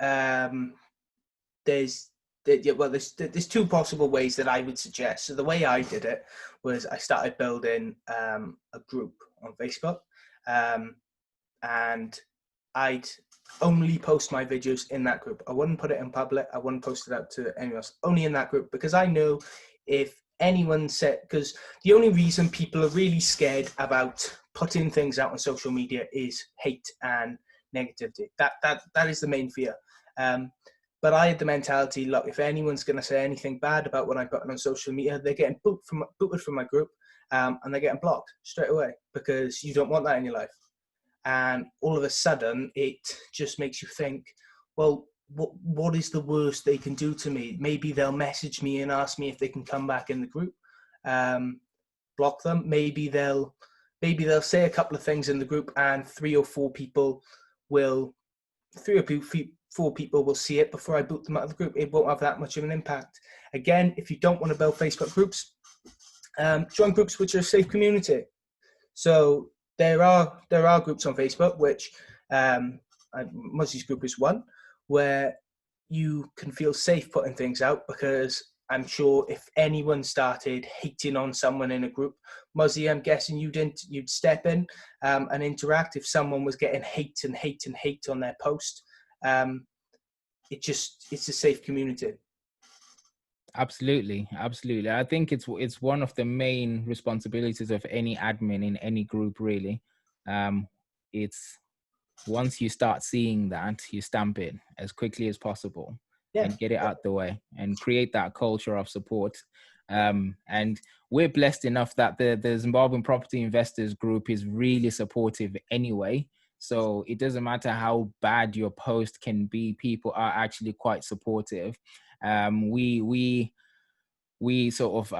Um, there's two possible ways that I would suggest. So the way I did it was I started building a group on Facebook, and I'd only post my videos in that group. I wouldn't put it in public. I wouldn't post it out to anyone else. Only in that group, because I know if anyone said, because the only reason people are really scared about putting things out on social media is hate and negativity. That is the main fear. But I had the mentality, look, if anyone's going to say anything bad about what I put on social media, they're getting booted from my group, and they're getting blocked straight away, because you don't want that in your life. And all of a sudden, it just makes you think, well, what is the worst they can do to me? Maybe they'll message me and ask me if they can come back in the group. Block them. Maybe they'll say a couple of things in the group, and three or four people will see it before I boot them out of the group. It won't have that much of an impact. Again, if you don't want to build Facebook groups, join groups which are a safe community. So there are groups on Facebook, which Muzzy's group is one, where you can feel safe putting things out, because I'm sure if anyone started hating on someone in a group, Muzzy, I'm guessing you'd step in and interact if someone was getting hate on their post. It's a safe community. Absolutely. I think it's one of the main responsibilities of any admin in any group, really. It's once you start seeing that, you stamp it as quickly as possible and get it out the way and create that culture of support. And we're blessed enough that the Zimbabwean Property Investors group is really supportive anyway. So it doesn't matter how bad your post can be, people are actually quite supportive. We sort of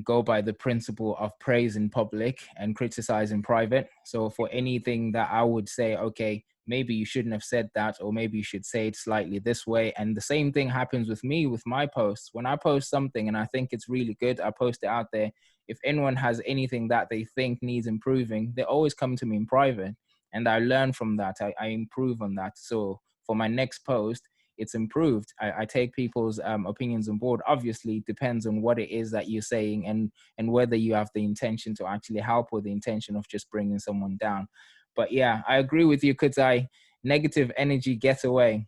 go by the principle of praise in public and criticize in private. So for anything that I would say, okay, maybe you shouldn't have said that, or maybe you should say it slightly this way. And the same thing happens with me with my posts. When I post something and I think it's really good, I post it out there. If anyone has anything that they think needs improving, they always come to me in private. And I learn from that. I improve on that. So for my next post, it's improved. I take people's opinions on board. Obviously, it depends on what it is that you're saying and whether you have the intention to actually help or the intention of just bringing someone down. But yeah, I agree with you, Kutai. Negative energy gets away.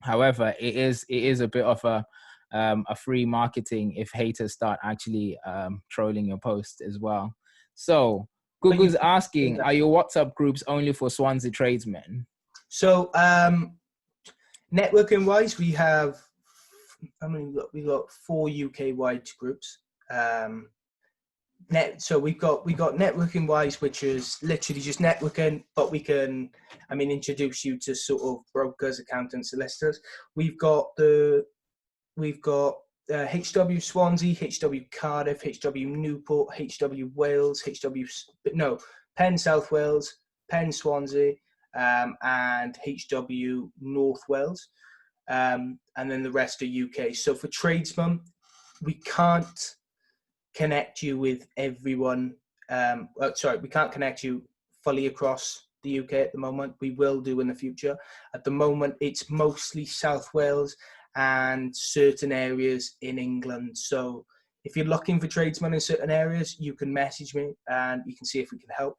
However, it is a bit of a free marketing if haters start actually trolling your post as well. So Google's asking, are your WhatsApp groups only for Swansea tradesmen? So networking wise, we have, we got 4 UK wide groups. So we've got networking wise, which is literally just networking, but we can, introduce you to sort of brokers, accountants, solicitors. We've got HW Swansea, HW Cardiff, HW Newport, HW Wales, Penn South Wales, Penn Swansea, and HW North Wales, and then the rest are UK. So for tradesmen, we can't connect you with everyone. We can't connect you fully across the UK at the moment. We will do in the future. At the moment, it's mostly South Wales and certain areas in England. So if you're looking for tradesmen in certain areas, you can message me and you can see if we can help.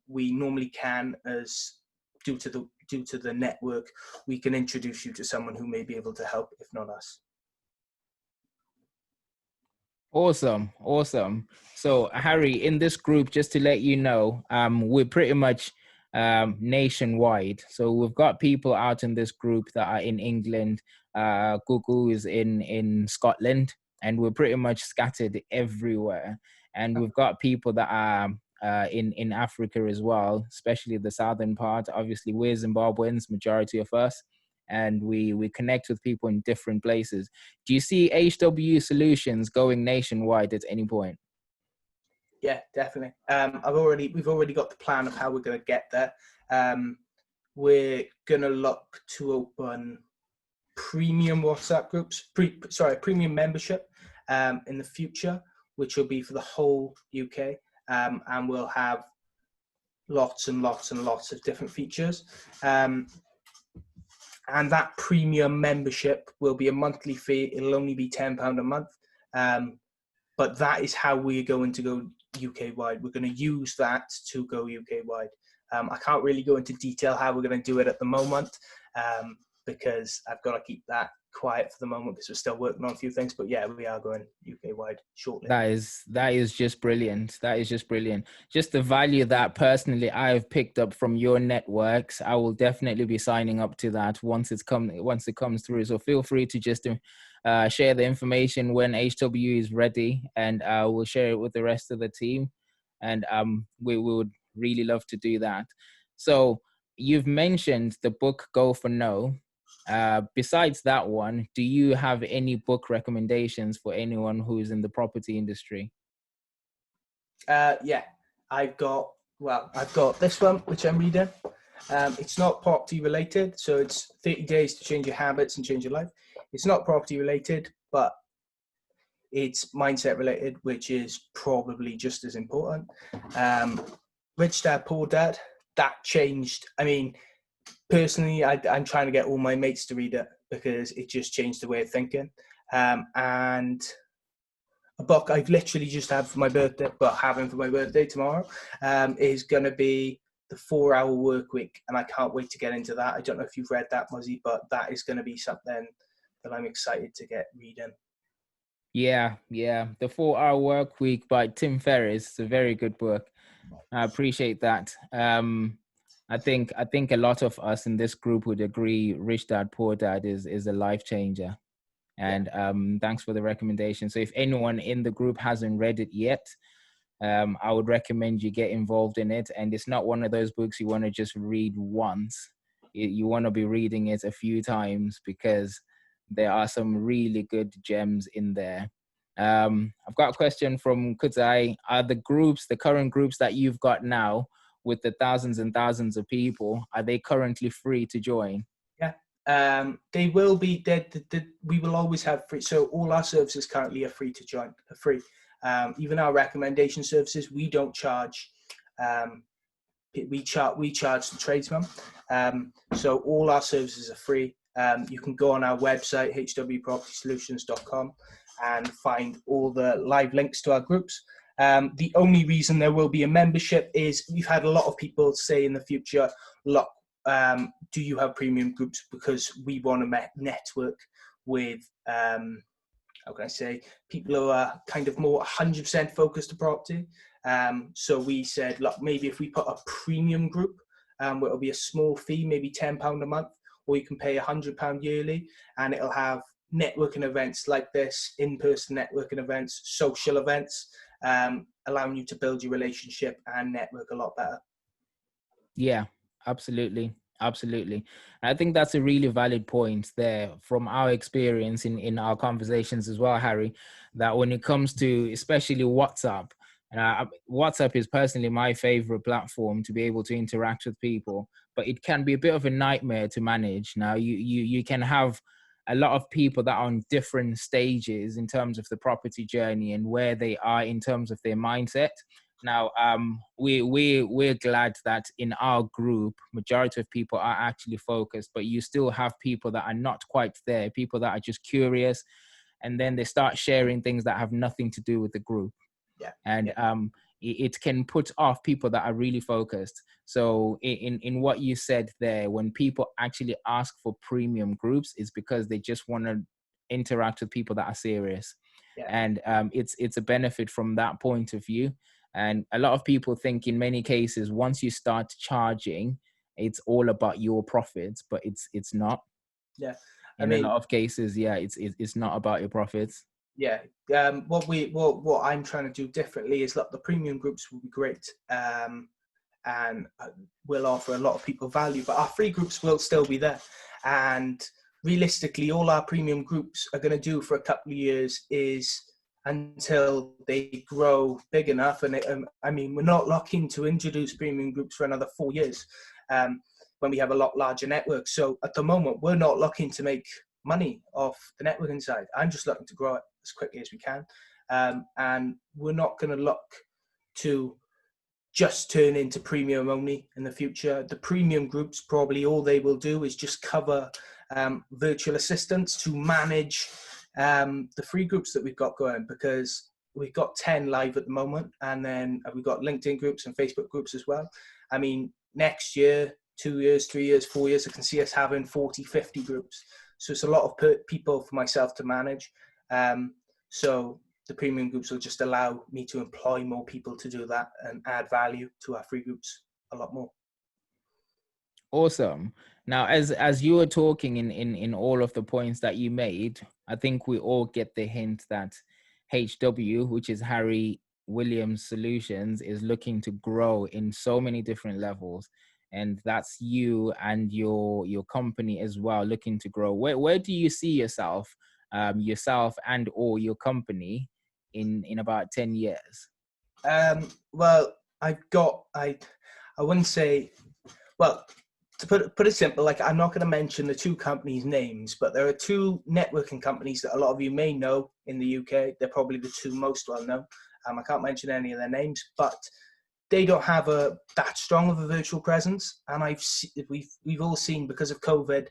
We normally can, as due to the network, we can introduce you to someone who may be able to help, if not us. Awesome. So Harry, in this group, just to let you know, we're pretty much nationwide. So we've got people out in this group that are in England. Gugu is in Scotland, and we're pretty much scattered everywhere. And we've got people that are in Africa as well, especially the southern part. Obviously, we're Zimbabweans, majority of us, and we connect with people in different places. Do you see HW Solutions going nationwide at any point? Yeah, definitely. We've already got the plan of how we're going to get there. We're going to look to open premium WhatsApp groups, premium membership in the future, which will be for the whole UK. and we'll have lots and lots and lots of different features. And that premium membership will be a monthly fee. It'll only be £10 a month. But that is how we're going to go UK wide. We're going to use that to go UK wide. I can't really go into detail how we're going to do it at the moment, because I've got to keep that quiet for the moment because we're still working on a few things. But yeah, we are going UK wide shortly. That is just brilliant. That is just brilliant. Just the value that personally I've picked up from your networks. I will definitely be signing up to that once it comes through. So feel free to just share the information when HW is ready, and we'll share it with the rest of the team. And we would really love to do that. So you've mentioned the book Go for No. Besides that one, do you have any book recommendations for anyone who's in the property industry? Yeah, I've got this one, which I'm reading. It's not property related, so it's 30 days to change your habits and change your life. It's not property related, but it's mindset related, which is probably just as important. Rich Dad, Poor Dad, that changed. I mean, personally, I'm trying to get all my mates to read it because it just changed the way of thinking. And a book I've literally just had for my birthday, but having for my birthday tomorrow, is going to be The 4-Hour Work Week. And I can't wait to get into that. I don't know if you've read that, Muzzy, but that is going to be something that I'm excited to get reading. Yeah. The 4-Hour Work Week by Tim Ferriss. It's a very good book. I appreciate that. I think a lot of us in this group would agree Rich Dad Poor Dad is a life changer. And thanks for the recommendation. So if anyone in the group hasn't read it yet, I would recommend you get involved in it. And it's not one of those books you want to just read once. You want to be reading it a few times because there are some really good gems in there. I've got a question from Kudzai. Are the current groups that you've got now with the thousands and thousands of people, are they currently free to join? Yeah, they will be. We will always have free. So all our services currently are free to join. Are free. Even our recommendation services, we don't charge. We charge the tradesman. So all our services are free. You can go on our website hwpropertysolutions.com and find all the live links to our groups. The only reason there will be a membership is we've had a lot of people say in the future, look, do you have premium groups? Because we want to network with, how can I say, people who are kind of more 100% focused to property. So we said, look, maybe if we put a premium group, where it'll be a small fee, maybe £10 a month, or you can pay £100 yearly, and it'll have networking events like this, in-person networking events, social events, allowing you to build your relationship and network a lot better. Yeah, absolutely. I think that's a really valid point there from our experience in our conversations as well, Harry, that when it comes to especially WhatsApp, WhatsApp is personally my favorite platform to be able to interact with people, but it can be a bit of a nightmare to manage. Now, you can have a lot of people that are on different stages in terms of the property journey and where they are in terms of their mindset. Now, we're glad that in our group, majority of people are actually focused, but you still have people that are not quite there, people that are just curious, and then they start sharing things that have nothing to do with the group. Yeah. And it can put off people that are really focused. So in what you said there, when people actually ask for premium groups, it's because they just want to interact with people that are serious. Yeah. And it's a benefit from that point of view. And a lot of people think in many cases, once you start charging, it's all about your profits, but it's not. Yeah. A lot of cases, yeah, it's not about your profits. Yeah. What I'm trying to do differently is, look, the premium groups will be great, and will offer a lot of people value, but our free groups will still be there. And realistically, all our premium groups are going to do for a couple of years is until they grow big enough. And we're not looking to introduce premium groups for another 4 years, when we have a lot larger network. So at the moment, we're not looking to make money off the networking side. I'm just looking to grow it as quickly as we can. And we're not going to look to just turn into premium only in the future. The premium groups, probably all they will do is just cover virtual assistants to manage the free groups that we've got going, because we've got 10 live at the moment, and then we've got LinkedIn groups and Facebook groups as well. I mean, next year, 2 years, 3 years, 4 years, I can see us having 40, 50 groups. So it's a lot of people for myself to manage. So the premium groups will just allow me to employ more people to do that and add value to our free groups a lot more. Awesome. Now, as you were talking in all of the points that you made, I think we all get the hint that HW, which is Harry Williams Solutions, is looking to grow in so many different levels. And that's you and your company as well, looking to grow. Where do you see yourself and or your company in about 10 years? Well, I wouldn't say, well, to put it simple, like, I'm not going to mention the two companies' names, but there are two networking companies that a lot of you may know in the UK. They're probably the two most well known. I can't mention any of their names, but they don't have that strong of a virtual presence. And we've all seen, because of COVID,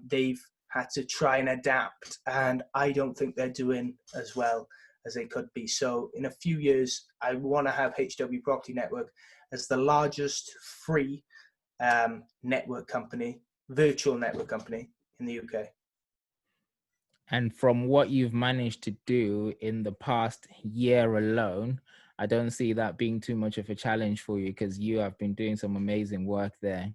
they've had to try and adapt, and I don't think they're doing as well as they could be. So in a few years, I want to have HW Property Network as the largest free network company, virtual network company in the UK. And from what you've managed to do in the past year alone, I don't see that being too much of a challenge for you, because you have been doing some amazing work there.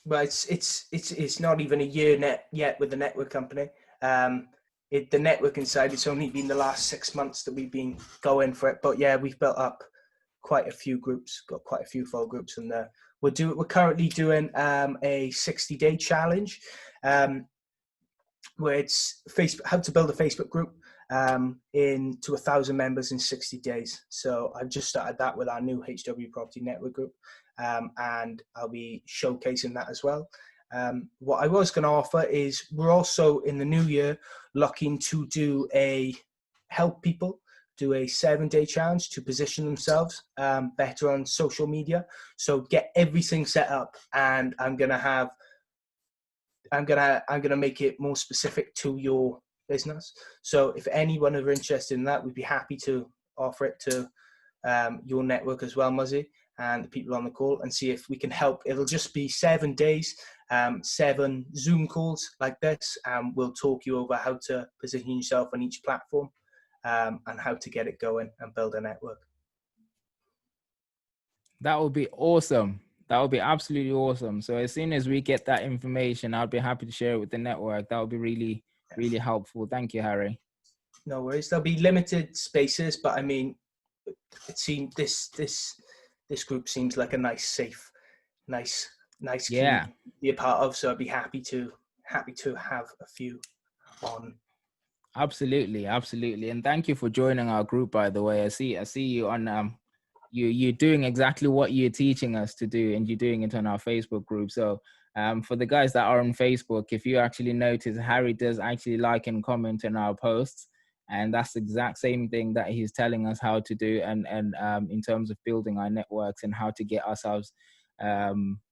But it's not even a year yet with the network company. The networking side, it's only been the last 6 months that we've been going for it. But yeah, we've built up quite a few groups, got quite a few full groups in there. We're currently doing a 60-day challenge, where it's how to build a Facebook group into 1,000 members in 60 days. So I've just started that with our new HW Property Network group, and I'll be showcasing that as well. What I was going to offer is, we're also in the new year looking to help people do a 7-day challenge to position themselves better on social media. So get everything set up, and I'm gonna make it more specific to your business. So if anyone are interested in that, we'd be happy to offer it to your network as well, Muzzy, and the people on the call, and see if we can help. It'll just be 7 days, 7 Zoom calls like this, and we'll talk you over how to position yourself on each platform, and how to get it going and build a network. That would be awesome. That would be absolutely awesome. So as soon as we get that information, I'll be happy to share it with the network. That would be really, really helpful. Thank you, Harry. No worries. There'll be limited spaces, but I mean, it seemed this group seems like a nice, safe, nice Yeah, community to be a part of. So I'd be happy to have a few on. absolutely, absolutely. And thank you for joining our group, by the way. I see you on you're doing exactly what you're teaching us to do, and you're doing it on our Facebook group. So for the guys that are on Facebook, if you actually notice, Harry does actually like and comment on our posts, and that's the exact same thing that he's telling us how to do, and in terms of building our networks and how to get ourselves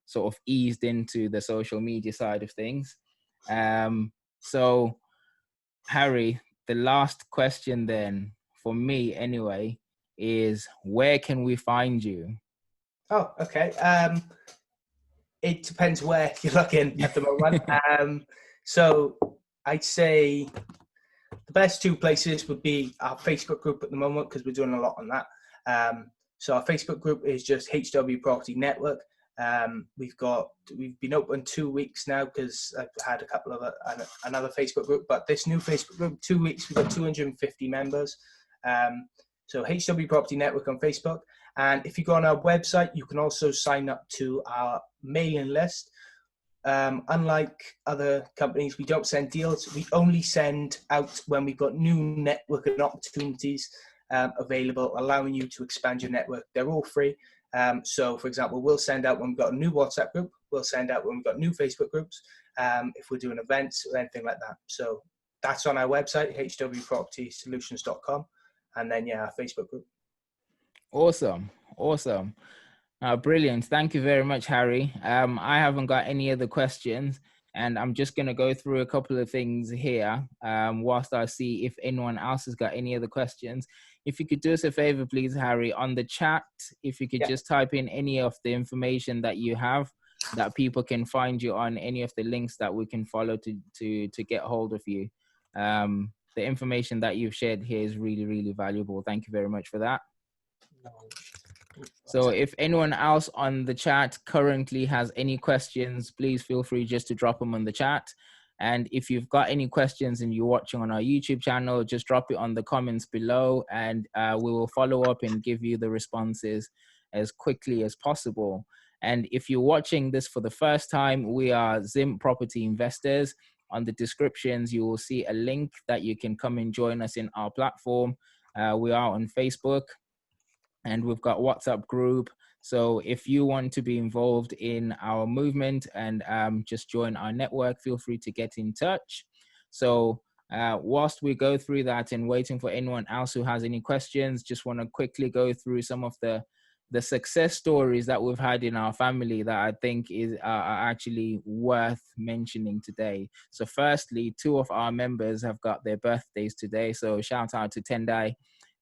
sort of eased into the social media side of things. So Harry, the last question then, for me anyway, is where can we find you? Oh, okay. It depends where you're looking at the moment. So I'd say the best two places would be our Facebook group at the moment, because we're doing a lot on that. So our Facebook group is just HW Property Network. We've been open 2 weeks now, because I've had a couple of another Facebook group, but this new Facebook group, 2 weeks, we've got 250 members. So HW Property Network on Facebook. And if you go on our website, you can also sign up to our mailing list. Unlike other companies, we don't send deals. We only send out when we've got new networking opportunities available, allowing you to expand your network. They're all free. So, for example, we'll send out when we've got a new WhatsApp group. We'll send out when we've got new Facebook groups, if we're doing events or anything like that. So that's on our website, hwpropertysolutions.com. and then our Facebook group. Awesome. Awesome. Brilliant. Thank you very much, Harry. I haven't got any other questions, and I'm just going to go through a couple of things here whilst I see if anyone else has got any other questions. If you could do us a favor, please, Harry, on the chat, if you could just type in any of the information that you have, that people can find you on, any of the links that we can follow to get hold of you. The information that you've shared here is really, really valuable. Thank you very much for that. So if anyone else on the chat currently has any questions, please feel free just to drop them on the chat. And if you've got any questions and you're watching on our YouTube channel, just drop it on the comments below, and we will follow up and give you the responses as quickly as possible. And if you're watching this for the first time, we are Zim Property Investors. On the descriptions, you will see a link that you can come and join us in our platform. We are on Facebook, and we've got WhatsApp group. So if you want to be involved in our movement and just join our network, feel free to get in touch. So whilst we go through that and waiting for anyone else who has any questions, just want to quickly go through some of the success stories that we've had in our family that I think are actually worth mentioning today. So firstly, 2 of our members have got their birthdays today. So shout out to Tendai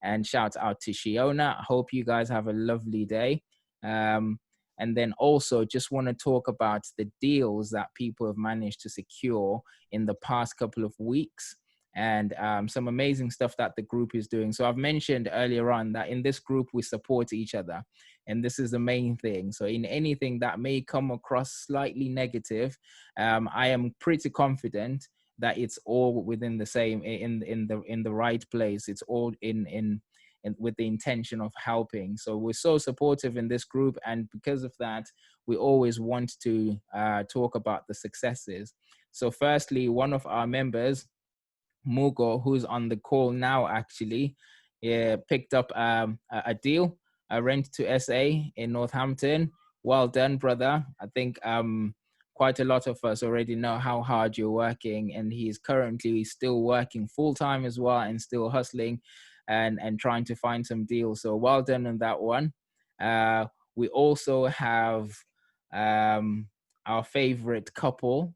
and shout out to Shiona. I hope you guys have a lovely day. And then also just want to talk about the deals that people have managed to secure in the past couple of weeks, and some amazing stuff that the group is doing. So I've mentioned earlier on that in this group, we support each other. And this is the main thing. So in anything that may come across slightly negative, I am pretty confident that it's all within the same, in the right place. It's all in with the intention of helping. So we're so supportive in this group, and because of that, we always want to talk about the successes. So firstly, one of our members, Mugo, who's on the call now, actually picked up a deal, a rent to SA in Northampton. Well done, brother. I think quite a lot of us already know how hard you're working, and he's currently still working full-time as well and still hustling and trying to find some deals. So well done on that one. We also have our favorite couple,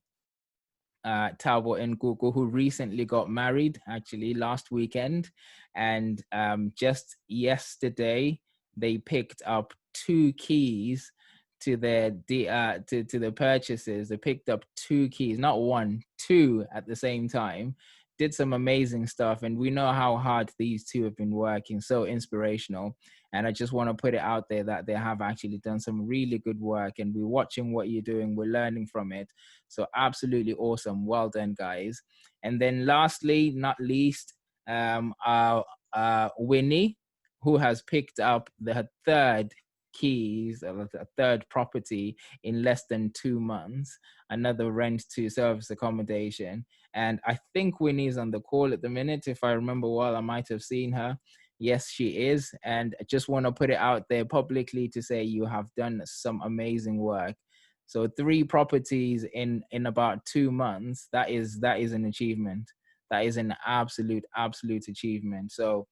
Tabo and Google, who recently got married actually last weekend, and just yesterday they picked up 2 keys to their to the purchases. They picked up 2 keys, not 1, 2 at the same time. Did some amazing stuff, and we know how hard these 2 have been working. So inspirational. And I just want to put it out there that they have actually done some really good work, and we're watching what you're doing. We're learning from it. So absolutely awesome. Well done, guys. And then lastly, not least, Winnie, who has picked up the 3rd keys of a 3rd property in less than 2 months, another rent to service accommodation. And I think Winnie's on the call at the minute. If I remember well, I might have seen her. Yes, she is. And I just want to put it out there publicly to say you have done some amazing work. So 3 properties in about 2 months, that is an achievement. That is an absolute achievement. So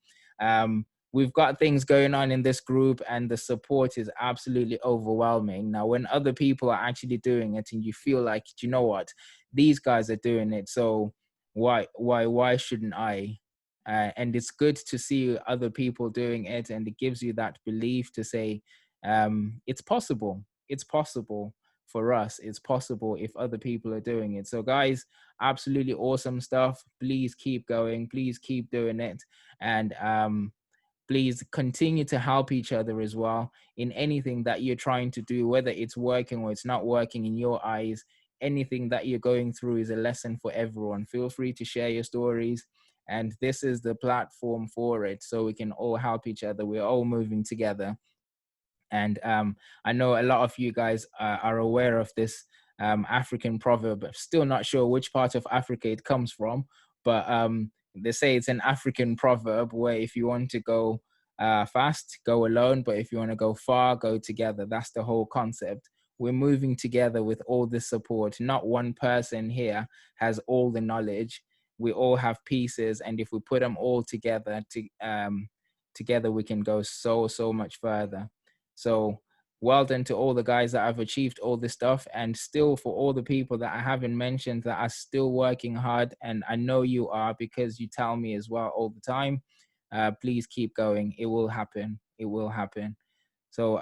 we've got things going on in this group, and the support is absolutely overwhelming. Now, when other people are actually doing it and you feel like, you know what, these guys are doing it, so why shouldn't I? And it's good to see other people doing it, and it gives you that belief to say, it's possible. It's possible for us. It's possible if other people are doing it. So guys, absolutely awesome stuff. Please keep going. Please keep doing it. And please continue to help each other as well in anything that you're trying to do, whether it's working or it's not working in your eyes. Anything that you're going through is a lesson for everyone. Feel free to share your stories, and this is the platform for it, so we can all help each other. We're all moving together. And I know a lot of you guys are aware of this African proverb. I'm still not sure which part of Africa it comes from, but they say it's an African proverb where if you want to go fast, go alone, but if you want to go far, go together. That's the whole concept. We're moving together with all this support. Not one person here has all the knowledge. we all have pieces, and if we put them all together, together we can go so much further. So well done to all the guys that have achieved all this stuff, and still for all the people that I haven't mentioned that are still working hard, and I know you are because you tell me as well all the time. Please keep going. It will happen. It will happen. So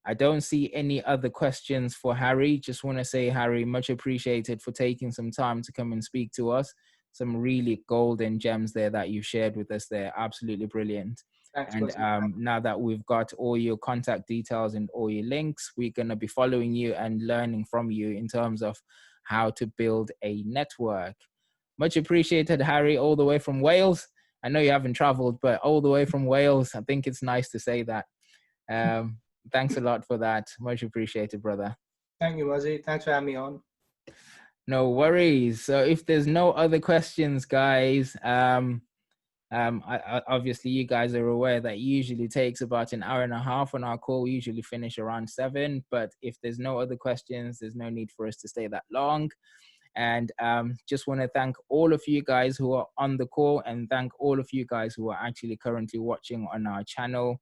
I don't see any other questions for Harry. Just want to say, Harry, much appreciated for taking some time to come and speak to us. Some really golden gems there that you shared with us there. Absolutely brilliant. Thanks, And now that we've got all your contact details and all your links, we're going to be following you and learning from you in terms of how to build a network. Much appreciated, Harry, all the way from Wales. I know you haven't traveled, but all the way from Wales. I think it's nice to say that. Thanks a lot for that. Much appreciated, brother. Thank you, Muzzy. Thanks for having me on. No worries. So if there's no other questions, guys, obviously you guys are aware that it usually takes about an hour and a half on our call. We usually finish around 7, but if there's no other questions, there's no need for us to stay that long. And just want to thank all of you guys who are on the call, and thank all of you guys who are actually currently watching on our channel.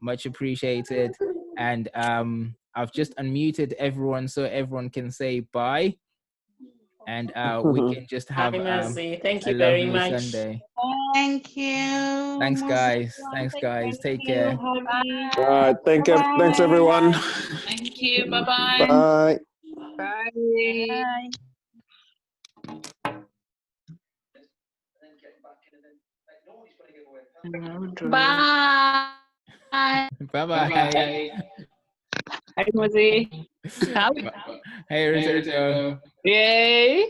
Much appreciated. And I've just unmuted everyone so everyone can say bye. And we can just have Thank a you very lovely much. Sunday. Thank you. Thanks, guys. Thanks, guys. Take care. All right. Thanks, everyone. Thank you. Bye-bye. Bye. Bye. Bye. Bye-bye. Hi, Muzzy. Hey, Roberto. Yay.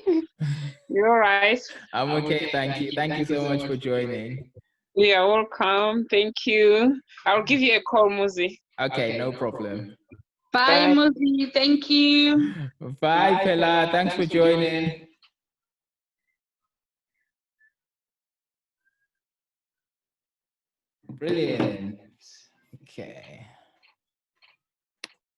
You're all right. I'm okay, thank you. Thank you so much for joining. You're welcome. Thank you. I'll give you a call, Muzzy. Okay, no problem. Bye, Muzzy. Thank you. Bye, Pella. Thanks for joining. Brilliant. Okay.